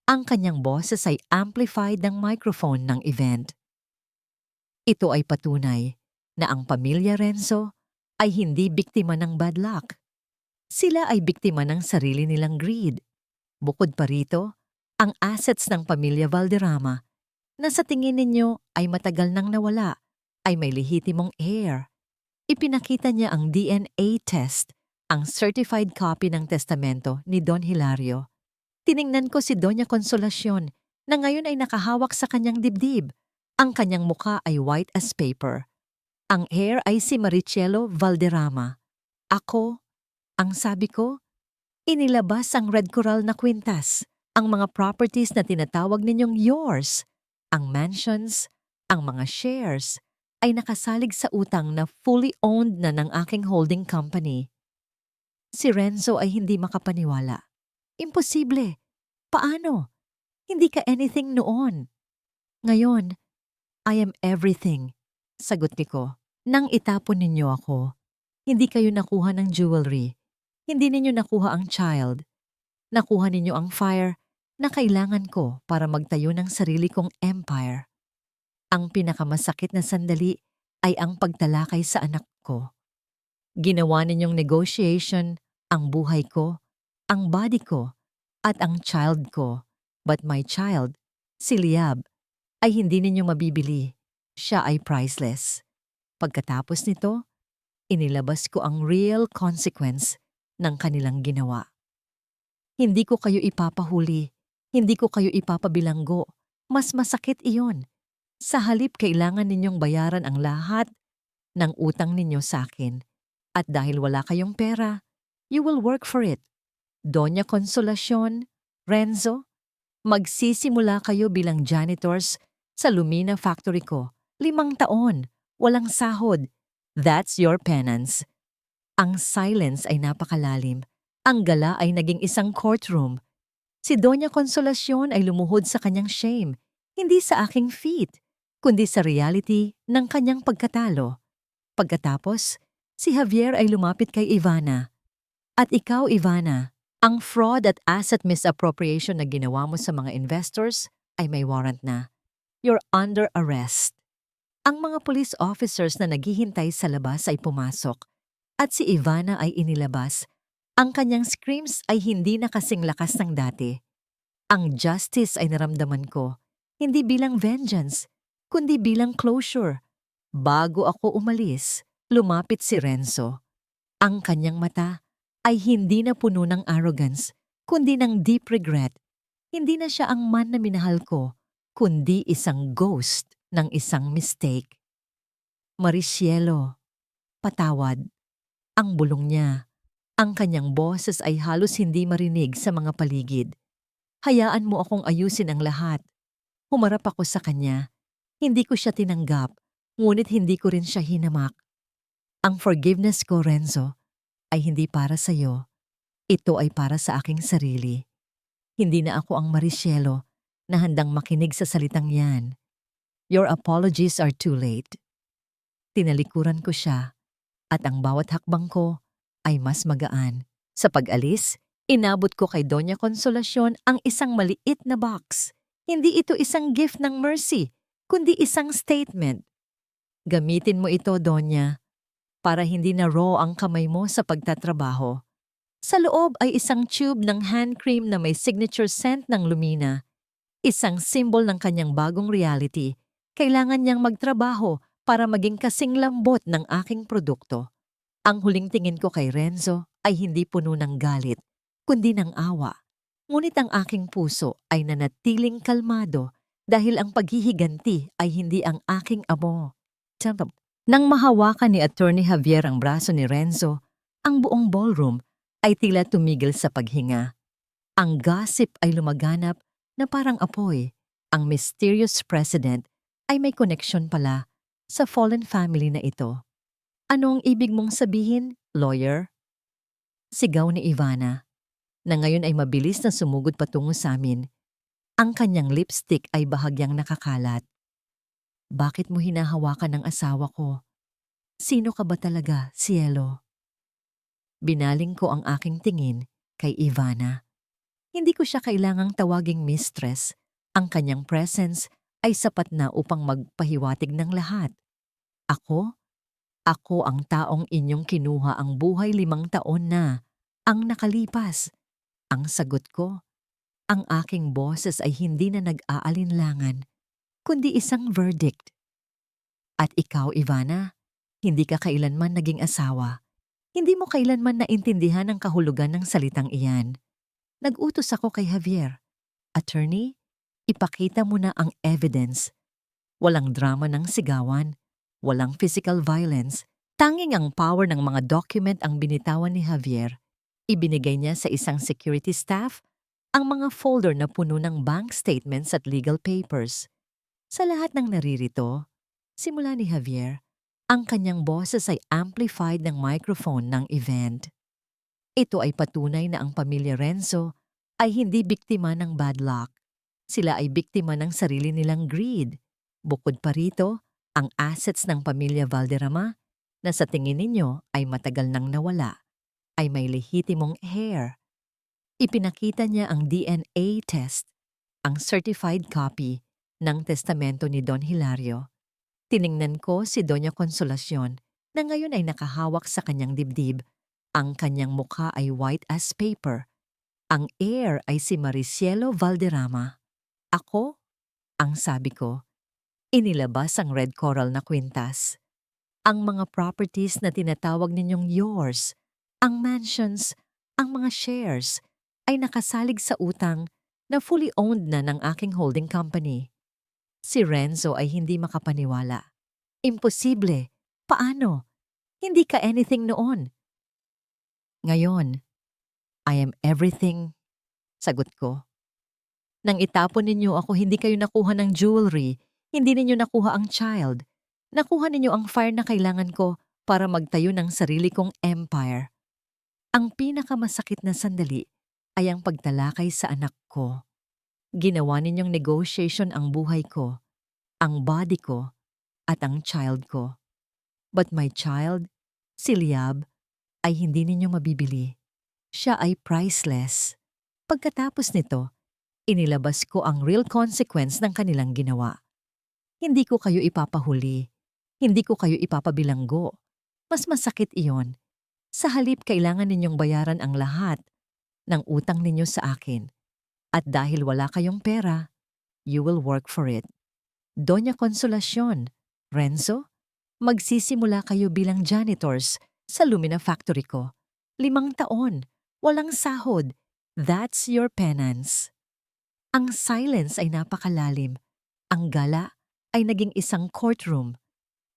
ang kanyang boses ay amplified ng microphone ng event. Ito ay patunay na ang pamilya Renzo ay hindi biktima ng bad luck. Sila ay biktima ng sarili nilang greed. Bukod pa rito, ang assets ng pamilya Valderrama na sa tingin ninyo ay matagal nang nawala ay may lehitimong heir. Ipinakita niya ang DNA test, ang certified copy ng testamento ni Don Hilario. Tiningnan ko si Doña Consolacion na ngayon ay nakahawak sa kanyang dibdib. Ang kanyang muka ay white as paper. Ang heir ay si Maricelo Valderrama. Ako, ang sabi ko, inilabas ang Red Coral na kwintas, ang mga properties na tinatawag ninyong yours, ang mansions, ang mga shares, ay nakasalig sa utang na fully owned na ng aking holding company. Si Renzo ay hindi makapaniwala. Imposible. Paano? Hindi ka anything noon. Ngayon, I am everything. Sagot ko. Nang itapon ninyo ako, hindi kayo nakuha ng jewelry. Hindi ninyo nakuha ang child. Nakuha ninyo ang fire na kailangan ko para magtayo ng sarili kong empire. Ang pinakamasakit na sandali ay ang pagtalakay sa anak ko. Ginawa ninyong negotiation ang buhay ko, ang body ko, at ang child ko. But my child, si Liab, ay hindi ninyo mabibili. Siya ay priceless. Pagkatapos nito, inilabas ko ang real consequence ng kanilang ginawa. Hindi ko kayo ipapahuli, hindi ko kayo ipapabilanggo. Mas masakit iyon. Sa halip kailangan ninyong bayaran ang lahat ng utang ninyo sa akin. At dahil wala kayong pera, you will work for it. Doña Consolacion, Renzo, magsisimula kayo bilang janitors sa Lumina factory ko. 5 taon, walang sahod. That's your penance. Ang silence ay napakalalim. Ang gala ay naging isang courtroom. Si Doña Consolacion ay lumuhod sa kanyang shame, hindi sa aking feet, kundi sa reality ng kanyang pagkatalo. Pagkatapos, si Javier ay lumapit kay Ivana. At ikaw, Ivana, ang fraud at asset misappropriation na ginawa mo sa mga investors ay may warrant na. You're under arrest. Ang mga police officers na naghihintay sa labas ay pumasok at si Ivana ay inilabas. Ang kanyang screams ay hindi na kasing lakas ng dati. Ang justice ay naramdaman ko, hindi bilang vengeance, kundi bilang closure. Bago ako umalis, lumapit si Renzo. Ang kanyang mata ay hindi na puno ng arrogance, kundi ng deep regret. Hindi na siya ang man na minahal ko, kundi isang ghost ng isang mistake. Maricielo, patawad. Ang bulong niya. Ang kanyang boses ay halos hindi marinig sa mga paligid. Hayaan mo akong ayusin ang lahat. Humarap ako sa kanya. Hindi ko siya tinanggap, ngunit hindi ko rin siya hinamak. Ang forgiveness ko, Renzo, ay hindi para sa iyo. Ito ay para sa aking sarili. Hindi na ako ang Maricielo na handang makinig sa salitang yan. Your apologies are too late. Tinalikuran ko siya at ang bawat hakbang ko ay mas magaan. Sa pag-alis, inabot ko kay Doña Consolacion ang isang maliit na box. Hindi ito isang gift ng mercy, kundi isang statement. Gamitin mo ito, Doña, para hindi na raw ang kamay mo sa pagtatrabaho. Sa loob ay isang tube ng hand cream na may signature scent ng Lumina. Isang symbol ng kanyang bagong reality. Kailangan niyang magtrabaho para maging kasing lambot ng aking produkto. Ang huling tingin ko kay Renzo ay hindi puno ng galit, kundi ng awa. Ngunit ang aking puso ay nanatiling kalmado dahil ang paghihiganti ay hindi ang aking amo. Nang mahawakan ni Attorney Javier ang braso ni Renzo, ang buong ballroom ay tila tumigil sa paghinga. Ang gossip ay lumaganap na parang apoy. Ang mysterious president ay may koneksyon pala sa fallen family na ito. Anong ibig mong sabihin, lawyer? Sigaw ni Ivana, na ngayon ay mabilis na sumugod patungo sa amin. Ang kanyang lipstick ay bahagyang nakakalat. Bakit mo hinahawakan ng asawa ko? Sino ka ba talaga, Cielo? Binaling ko ang aking tingin kay Ivana. Hindi ko siya kailangang tawaging mistress. Ang kanyang presence ay sapat na upang magpahiwatig ng lahat. Ako? Ako ang taong inyong kinuha ang buhay 5 taon na ang nakalipas. Ang sagot ko, ang aking boses ay hindi na nag-aalinlangan, kundi isang verdict. At ikaw, Ivana, hindi ka kailanman naging asawa. Hindi mo kailanman naintindihan ang kahulugan ng salitang iyan. Nag-utos ako kay Javier. Attorney, ipakita mo na ang evidence. Walang drama ng sigawan, walang physical violence. Tanging ang power ng mga document ang binitawan ni Javier. Ibinigay niya sa isang security staff ang mga folder na puno ng bank statements at legal papers. Sa lahat ng naririto, simula ni Javier, ang kanyang boses ay amplified ng microphone ng event. Ito ay patunay na ang pamilya Renzo ay hindi biktima ng bad luck. Sila ay biktima ng sarili nilang greed. Bukod pa rito, ang assets ng pamilya Valderrama na sa tingin ninyo ay matagal nang nawala, ay may lehitimong heir. Ipinakita niya ang DNA test, ang certified copy ng testamento ni Don Hilario. Tiningnan ko si Doña Consolacion na ngayon ay nakahawak sa kanyang dibdib. Ang kanyang mukha ay white as paper. Ang heir ay si Maricielo Valderrama. Ako? Ang sabi ko. Inilabas ang red coral na kwintas. Ang mga properties na tinatawag ninyong yours, ang mansions, ang mga shares, ay nakasalig sa utang na fully owned na ng aking holding company. Si Renzo ay hindi makapaniwala. Imposible. Paano? Hindi ka anything noon. Ngayon, I am everything, sagot ko. Nang itapon ninyo ako, hindi kayo nakuha ng jewelry, hindi ninyo nakuha ang child. Nakuha ninyo ang fire na kailangan ko para magtayo ng sarili kong empire. Ang pinakamasakit na sandali ay ang pagtalakay sa anak ko. Ginawa ninyong negotiation ang buhay ko, ang body ko, at ang child ko. But my child, si Liab, ay hindi ninyo mabibili. Siya ay priceless. Pagkatapos nito, inilabas ko ang real consequence ng kanilang ginawa. Hindi ko kayo ipapahuli. Hindi ko kayo ipapabilanggo. Mas masakit iyon. Sa halip kailangan ninyong bayaran ang lahat ng utang ninyo sa akin. At dahil wala kayong pera, you will work for it. Doña Consolacion, Renzo, magsisimula kayo bilang janitors sa Lumina Factory ko. 5 taon, walang sahod. That's your penance. Ang silence ay napakalalim. Ang gala ay naging isang courtroom.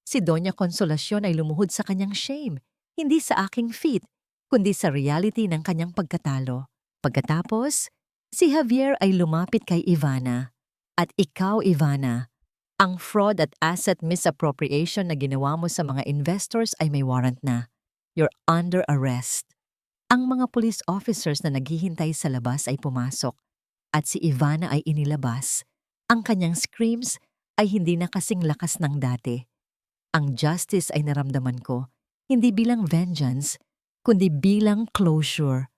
Si Doña Consolacion ay lumuhod sa kanyang shame, hindi sa aking feet, kundi sa reality ng kanyang pagkatalo. Pagkatapos, si Javier ay lumapit kay Ivana. At ikaw, Ivana, ang fraud at asset misappropriation na ginawa mo sa mga investors ay may warrant na. You're under arrest. Ang mga police officers na naghihintay sa labas ay pumasok at si Ivana ay inilabas. Ang kanyang screams ay hindi na kasing lakas ng dati. Ang justice ay naramdaman ko, hindi bilang vengeance, kundi bilang closure.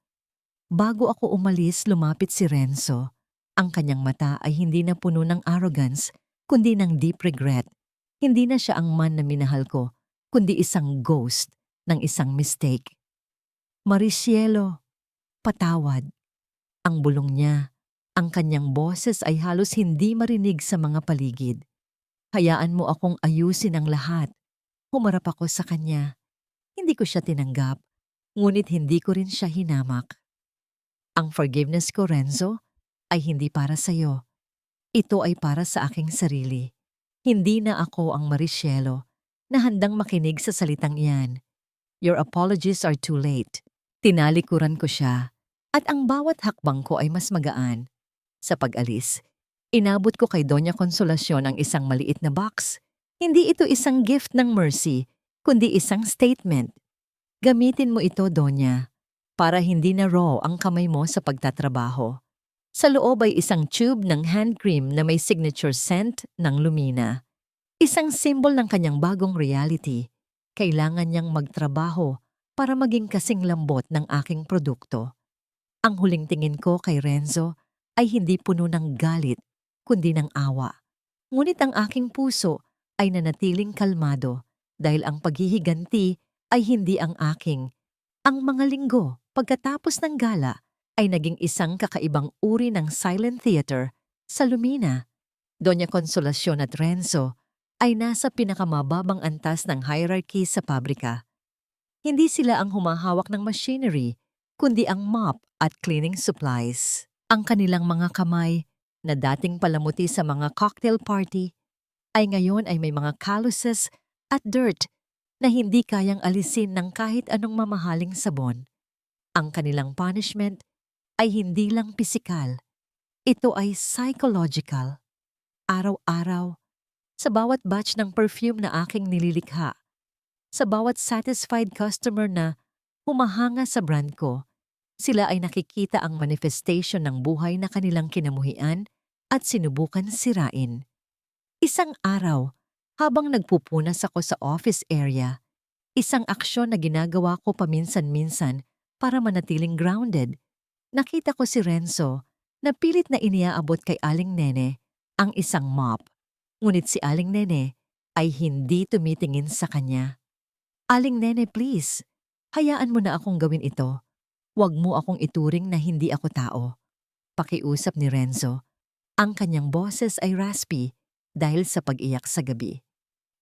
Bago ako umalis, lumapit si Renzo. Ang kanyang mata ay hindi na puno ng arrogance, kundi ng deep regret. Hindi na siya ang man na minahal ko, kundi isang ghost ng isang mistake. Maricielo, patawad. Ang bulong niya, ang kanyang boses ay halos hindi marinig sa mga paligid. Hayaan mo akong ayusin ang lahat. Humarap ako sa kanya. Hindi ko siya tinanggap, ngunit hindi ko rin siya hinamak. Ang forgiveness ko, Renzo, ay hindi para sa'yo. Ito ay para sa aking sarili. Hindi na ako ang Maricielo na handang makinig sa salitang iyan. Your apologies are too late. Tinalikuran ko siya at ang bawat hakbang ko ay mas magaan. Sa pag-alis, inabot ko kay Doña Consolacion ang isang maliit na box. Hindi ito isang gift ng mercy, kundi isang statement. Gamitin mo ito, Doña. para hindi na raw ang kamay mo sa pagtatrabaho. Sa loob ay isang tube ng hand cream na may signature scent ng Lumina. Isang symbol ng kanyang bagong reality. Kailangan niyang magtrabaho para maging kasing lambot ng aking produkto. Ang huling tingin ko kay Renzo ay hindi puno ng galit, kundi ng awa. Ngunit ang aking puso ay nanatiling kalmado dahil ang paghihiganti ay hindi ang aking. Ang mga linggo pagkatapos ng gala ay naging isang kakaibang uri ng silent theater sa Lumina. Doña Consolacion at Renzo ay nasa pinakamababang antas ng hierarchy sa pabrika. Hindi sila ang humahawak ng machinery, kundi ang mop at cleaning supplies. Ang kanilang mga kamay na dating palamuti sa mga cocktail party ay ngayon ay may mga calluses at dirt na hindi kayang alisin ng kahit anong mamahaling sabon. Ang kanilang punishment ay hindi lang pisikal, ito ay psychological. Araw-araw, sa bawat batch ng perfume na aking nililikha, sa bawat satisfied customer na humahanga sa brand ko, sila ay nakikita ang manifestation ng buhay na kanilang kinamuhian at sinubukan sirain. Isang araw, habang nagpupunas ako sa office area, isang aksyon na ginagawa ko paminsan-minsan para manatiling grounded, nakita ko si Renzo na pilit na iniaabot kay Aling Nene ang isang mop. Ngunit si Aling Nene ay hindi tumitingin sa kanya. Aling Nene, please, hayaan mo na akong gawin ito. Huwag mo akong ituring na hindi ako tao. Pakiusap ni Renzo. Ang kanyang boses ay raspy dahil sa pag-iyak sa gabi.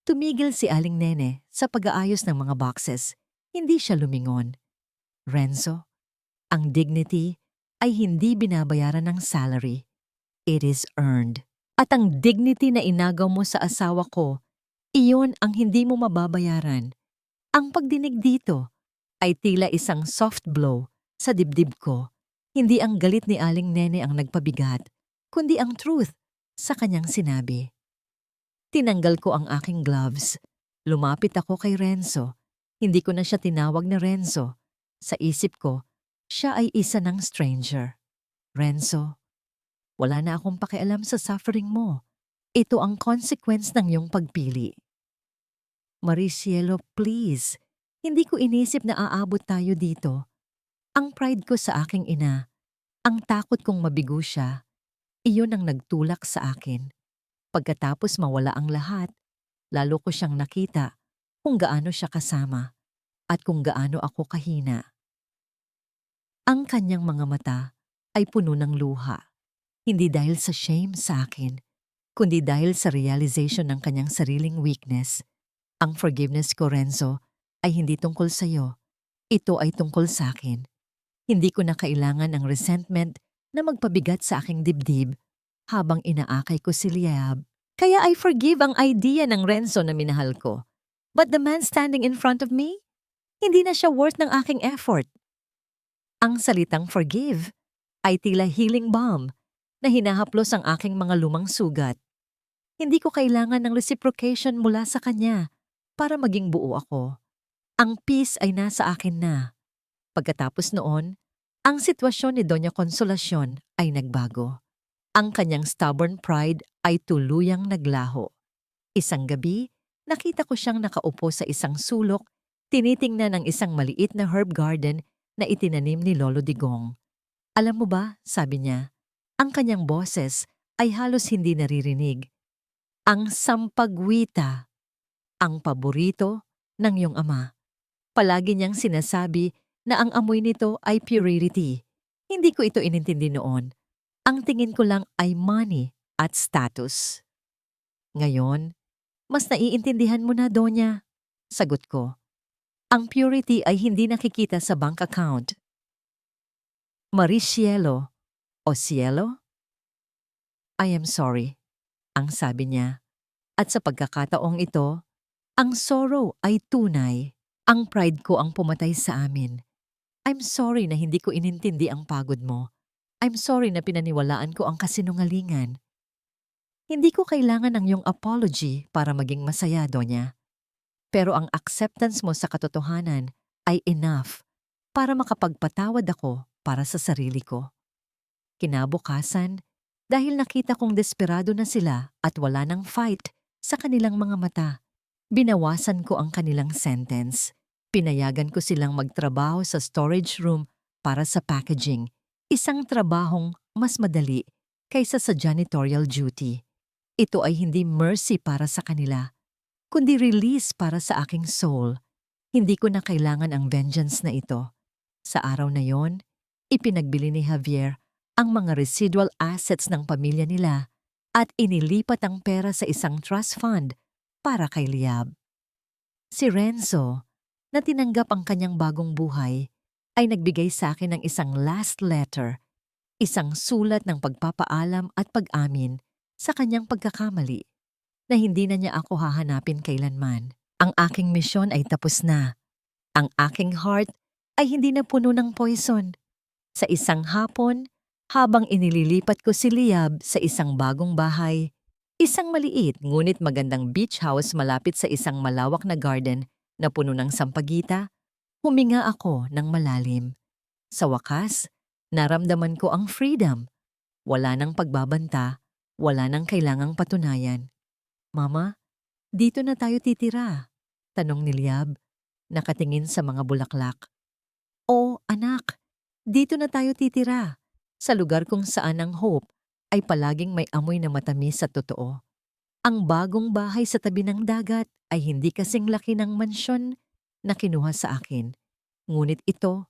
Tumigil si Aling Nene sa pag-aayos ng mga boxes. Hindi siya lumingon. Renzo, ang dignity ay hindi binabayaran ng salary. It is earned. At ang dignity na inagaw mo sa asawa ko, iyon ang hindi mo mababayaran. Ang pagdinig dito ay tila isang soft blow sa dibdib ko. Hindi ang galit ni Aling Nene ang nagpabigat, kundi ang truth sa kanyang sinabi. Tinanggal ko ang aking gloves. Lumapit ako kay Renzo. Hindi ko na siya tinawag na Renzo. Sa isip ko, siya ay isa ng stranger. Renzo, wala na akong pakialam sa suffering mo. Ito ang consequence ng iyong pagpili. Maricielo, please. Hindi ko inisip na aabot tayo dito. Ang pride ko sa aking ina, ang takot kong mabigo siya, iyon ang nagtulak sa akin. Pagkatapos mawala ang lahat, lalo ko siyang nakita kung gaano siya kasama at kung gaano ako kahina. Ang kanyang mga mata ay puno ng luha. Hindi dahil sa shame sa akin, kundi dahil sa realization ng kanyang sariling weakness. Ang forgiveness ko, Renzo, ay hindi tungkol sa iyo. Ito ay tungkol sa akin. Hindi ko na kailangan ng resentment na magpabigat sa aking dibdib habang inaakay ko si Liab. Kaya I forgive ang idea ng Renzo na minahal ko. But the man standing in front of me, hindi na siya worth ng aking effort. Ang salitang forgive ay tila healing balm na hinahaplos ang aking mga lumang sugat. Hindi ko kailangan ng reciprocation mula sa kanya para maging buo ako. Ang peace ay nasa akin na. Pagkatapos noon, ang sitwasyon ni Doña Consolacion ay nagbago. Ang kanyang stubborn pride ay tuluyang naglaho. Isang gabi, nakita ko siyang nakaupo sa isang sulok, tinitingnan ang isang maliit na herb garden na itinanim ni Lolo Digong. Alam mo ba, sabi niya, ang kanyang boses ay halos hindi naririnig. Ang sampagwita, ang paborito ng iyong ama. Palagi niyang sinasabi na ang amoy nito ay purity. Hindi ko ito inintindi noon. Ang tingin ko lang ay money at status. Ngayon, mas naiintindihan mo na, Donya. Sagot ko. Ang purity ay hindi nakikita sa bank account. Maricielo o cielo? I am sorry, ang sabi niya. At sa pagkakataong ito, ang sorrow ay tunay. Ang pride ko ang pumatay sa amin. I'm sorry na hindi ko inintindi ang pagod mo. I'm sorry na pinaniwalaan ko ang kasinungalingan. Hindi ko kailangan ng iyong apology para maging masaya, Donya. Pero ang acceptance mo sa katotohanan ay enough. para makapagpatawad ako para sa sarili ko. Kinabukasan, dahil nakita kong desperado na sila at wala nang fight sa kanilang mga mata, binawasan ko ang kanilang sentence. Pinayagan ko silang magtrabaho sa storage room para sa packaging, isang trabahong mas madali kaysa sa janitorial duty. Ito ay hindi mercy para sa kanila, kundi release para sa aking soul. Hindi ko na kailangan ang vengeance na ito. Sa araw na yon, ipinagbili ni Javier ang mga residual assets ng pamilya nila at inilipat ang pera sa isang trust fund para kay Liab. Si Renzo, na tinanggap ang kanyang bagong buhay, ay nagbigay sa akin ng isang last letter, isang sulat ng pagpapaalam at pag-amin sa kanyang pagkakamali na hindi na niya ako hahanapin kailanman. Ang aking misyon ay tapos na. Ang aking heart ay hindi na puno ng poison. Sa isang hapon, habang inililipat ko si Liab sa isang bagong bahay, isang maliit ngunit magandang beach house malapit sa isang malawak na garden na puno ng sampagita, huminga ako ng malalim. Sa wakas, naramdaman ko ang freedom. Wala nang pagbabanta, wala nang kailangang patunayan. Mama, dito na tayo titira? Tanong ni Liab, nakatingin sa mga bulaklak. O anak, dito na tayo titira, sa lugar kung saan ang hope ay palaging may amoy na matamis sa totoo. Ang bagong bahay sa tabi ng dagat ay hindi kasing laki ng mansyon na kinuha sa akin. Ngunit ito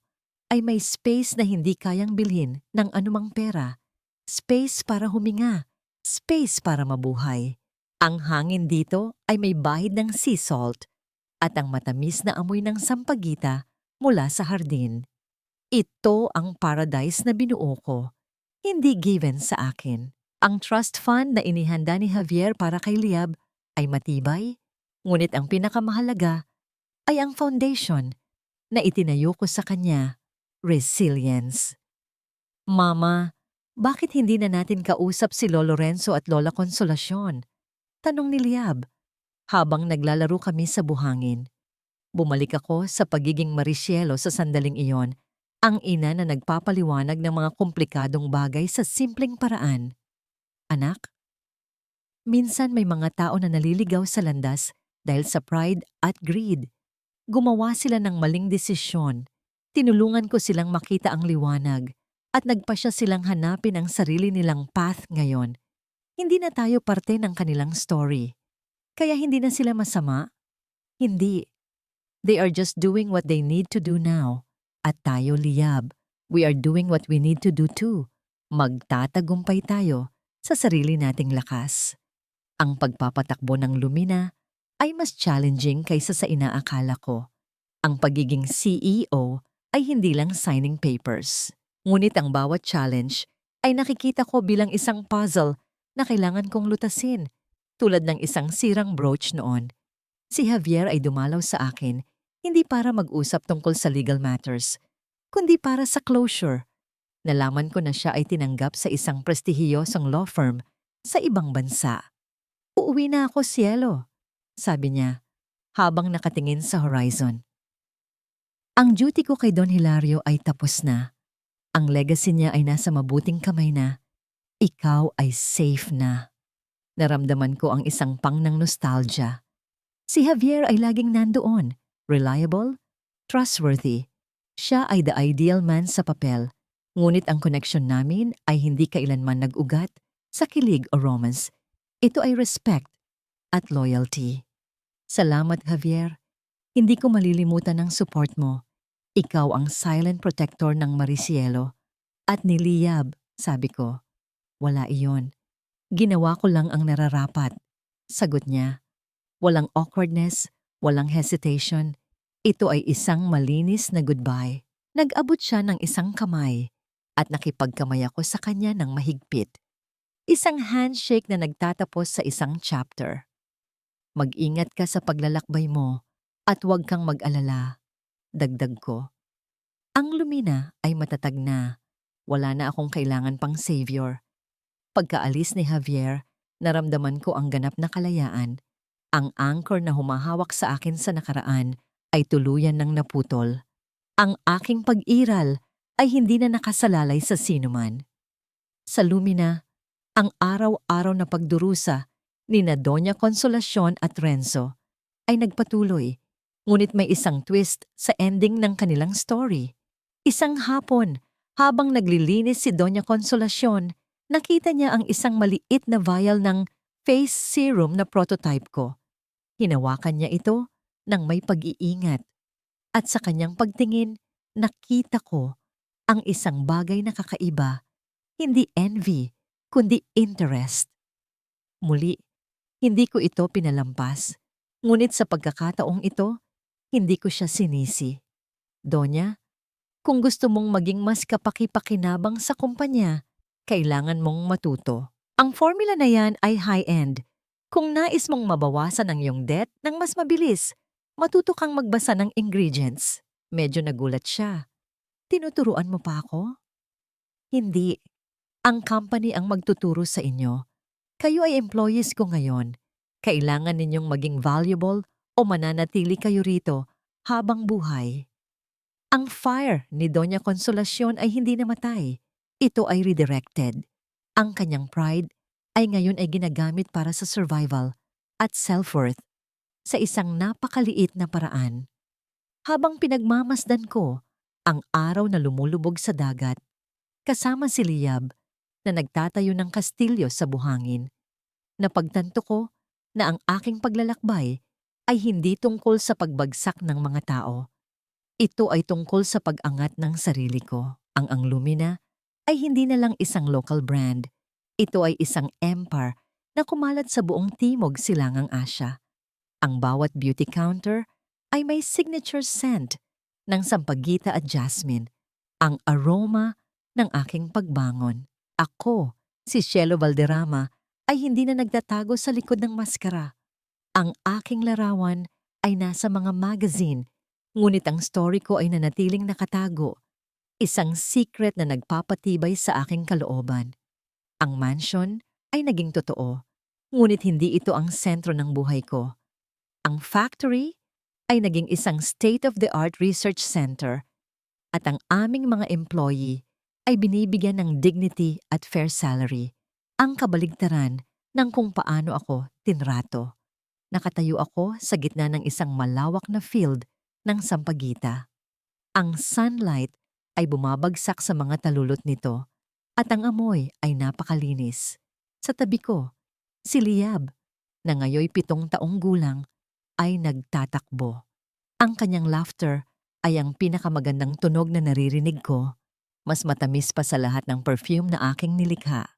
ay may space na hindi kayang bilhin ng anumang pera. Space para huminga, space para mabuhay. Ang hangin dito ay may bahid ng sea salt at ang matamis na amoy ng sampagita mula sa hardin. Ito ang paradise na binuo ko, hindi given sa akin. Ang trust fund na inihanda ni Javier para kay Liab ay matibay, ngunit ang pinakamahalaga ay ang foundation na itinayo ko sa kanya, resilience. Mama, bakit hindi na natin kausap si Lolo Renzo at Lola Consolacion? Tanong ni Liab, habang naglalaro kami sa buhangin. Bumalik ako sa pagiging Maricielo sa sandaling iyon, ang ina na nagpapaliwanag ng mga komplikadong bagay sa simpleng paraan. Anak, minsan may mga tao na naliligaw sa landas dahil sa pride at greed. Gumawa sila ng maling desisyon. Tinulungan ko silang makita ang liwanag at nagpasya silang hanapin ang sarili nilang path ngayon. Hindi na tayo parte ng kanilang story. Kaya hindi na sila masama? Hindi. They are just doing what they need to do now. At tayo, Liab, we are doing what we need to do too. Magtatagumpay tayo sa sarili nating lakas. Ang pagpapatakbo ng Lumina ay mas challenging kaysa sa inaakala ko. Ang pagiging CEO ay hindi lang signing papers. Ngunit ang bawat challenge ay nakikita ko bilang isang puzzle na kailangan kong lutasin, tulad ng isang sirang brooch noon. Si Javier ay dumalaw sa akin, hindi para mag-usap tungkol sa legal matters, kundi para sa closure. Nalaman ko na siya ay tinanggap sa isang prestihiyosong law firm sa ibang bansa. Uuwi na ako, Cielo, sabi niya, habang nakatingin sa horizon. Ang duty ko kay Don Hilario ay tapos na. Ang legacy niya ay nasa mabuting kamay na. Ikaw ay safe na. Naramdaman ko ang isang pang ng nostalgia. Si Javier ay laging nandoon, reliable, trustworthy. Siya ay the ideal man sa papel, ngunit ang connection namin ay hindi kailanman nag-ugat sa kilig o romance. Ito ay respect at loyalty. Salamat, Javier. Hindi ko malilimutan ang support mo. Ikaw ang silent protector ng Maricielo. At ni Liab, sabi ko. Wala iyon. Ginawa ko lang ang nararapat. Sagot niya. Walang awkwardness, walang hesitation. Ito ay isang malinis na goodbye. Nag-abot siya ng isang kamay at nakipagkamay ako sa kanya ng mahigpit. Isang handshake na nagtatapos sa isang chapter. Mag-ingat ka sa paglalakbay mo at huwag kang mag-alala. Dagdag ko. Ang Lumina ay matatag na. Wala na akong kailangan pang savior. Pagkaalis ni Javier, naramdaman ko ang ganap na kalayaan. Ang anchor na humahawak sa akin sa nakaraan ay tuluyan ng naputol. Ang aking pag-iral ay hindi na nakasalalay sa sinuman. Sa Lumina, ang araw-araw na pagdurusa ni na Doña Consolacion at Renzo ay nagpatuloy, ngunit may isang twist sa ending ng kanilang story. Isang hapon, habang naglilinis si Doña Consolacion, nakita niya ang isang maliit na vial ng face serum na prototype ko. Hinawakan niya ito ng may pag-iingat. At sa kanyang pagtingin, nakita ko ang isang bagay na kakaiba, hindi envy, kundi interest. Muli, hindi ko ito pinalampas, ngunit sa pagkakataong ito, hindi ko siya sinisi. Donya, kung gusto mong maging mas kapaki-pakinabang sa kumpanya, kailangan mong matuto. Ang formula na yan ay high-end. Kung nais mong mabawasan ang iyong debt ng mas mabilis, matuto kang magbasa ng ingredients. Medyo nagulat siya. Tinuturuan mo pa ako? Hindi. Ang company ang magtuturo sa inyo. Kayo ay employees ko ngayon. Kailangan ninyong maging valuable o mananatili kayo rito habang buhay. Ang fire ni Doña Consolacion ay hindi namatay. Ito ay redirected. Ang kanyang pride ay ngayon ay ginagamit para sa survival at self-worth sa isang napakaliit na paraan. Habang pinagmamasdan ko ang araw na lumulubog sa dagat, kasama si Liab na nagtatayo ng kastilyo sa buhangin, napagtanto ko na ang aking paglalakbay ay hindi tungkol sa pagbagsak ng mga tao. Ito ay tungkol sa pag-angat ng sarili ko. Ang Lumina ay hindi na lang isang local brand. Ito ay isang empire na kumalat sa buong Timog Silangang Asya. Ang bawat beauty counter ay may signature scent ng sampagita at jasmine, ang aroma ng aking pagbangon. Ako, si Cielo Valderrama, ay hindi na nagtatago sa likod ng maskara. Ang aking larawan ay nasa mga magazine, ngunit ang story ko ay nanatiling nakatago. Isang secret na nagpapatibay sa aking kalooban. Ang mansion ay naging totoo, ngunit hindi ito ang sentro ng buhay ko. Ang factory ay naging isang state-of-the-art research center at ang aming mga employee ay binibigyan ng dignity at fair salary. Ang kabaligtaran ng kung paano ako tinrato. Nakatayo ako sa gitna ng isang malawak na field ng sampagita. Ang sunlight ay bumabagsak sa mga talulot nito at ang amoy ay napakalinis. Sa tabi ko, si Liab, na ngayoy 7 taong gulang, ay nagtatakbo. Ang kanyang laughter ay ang pinakamagandang tunog na naririnig ko, mas matamis pa sa lahat ng perfume na aking nilikha.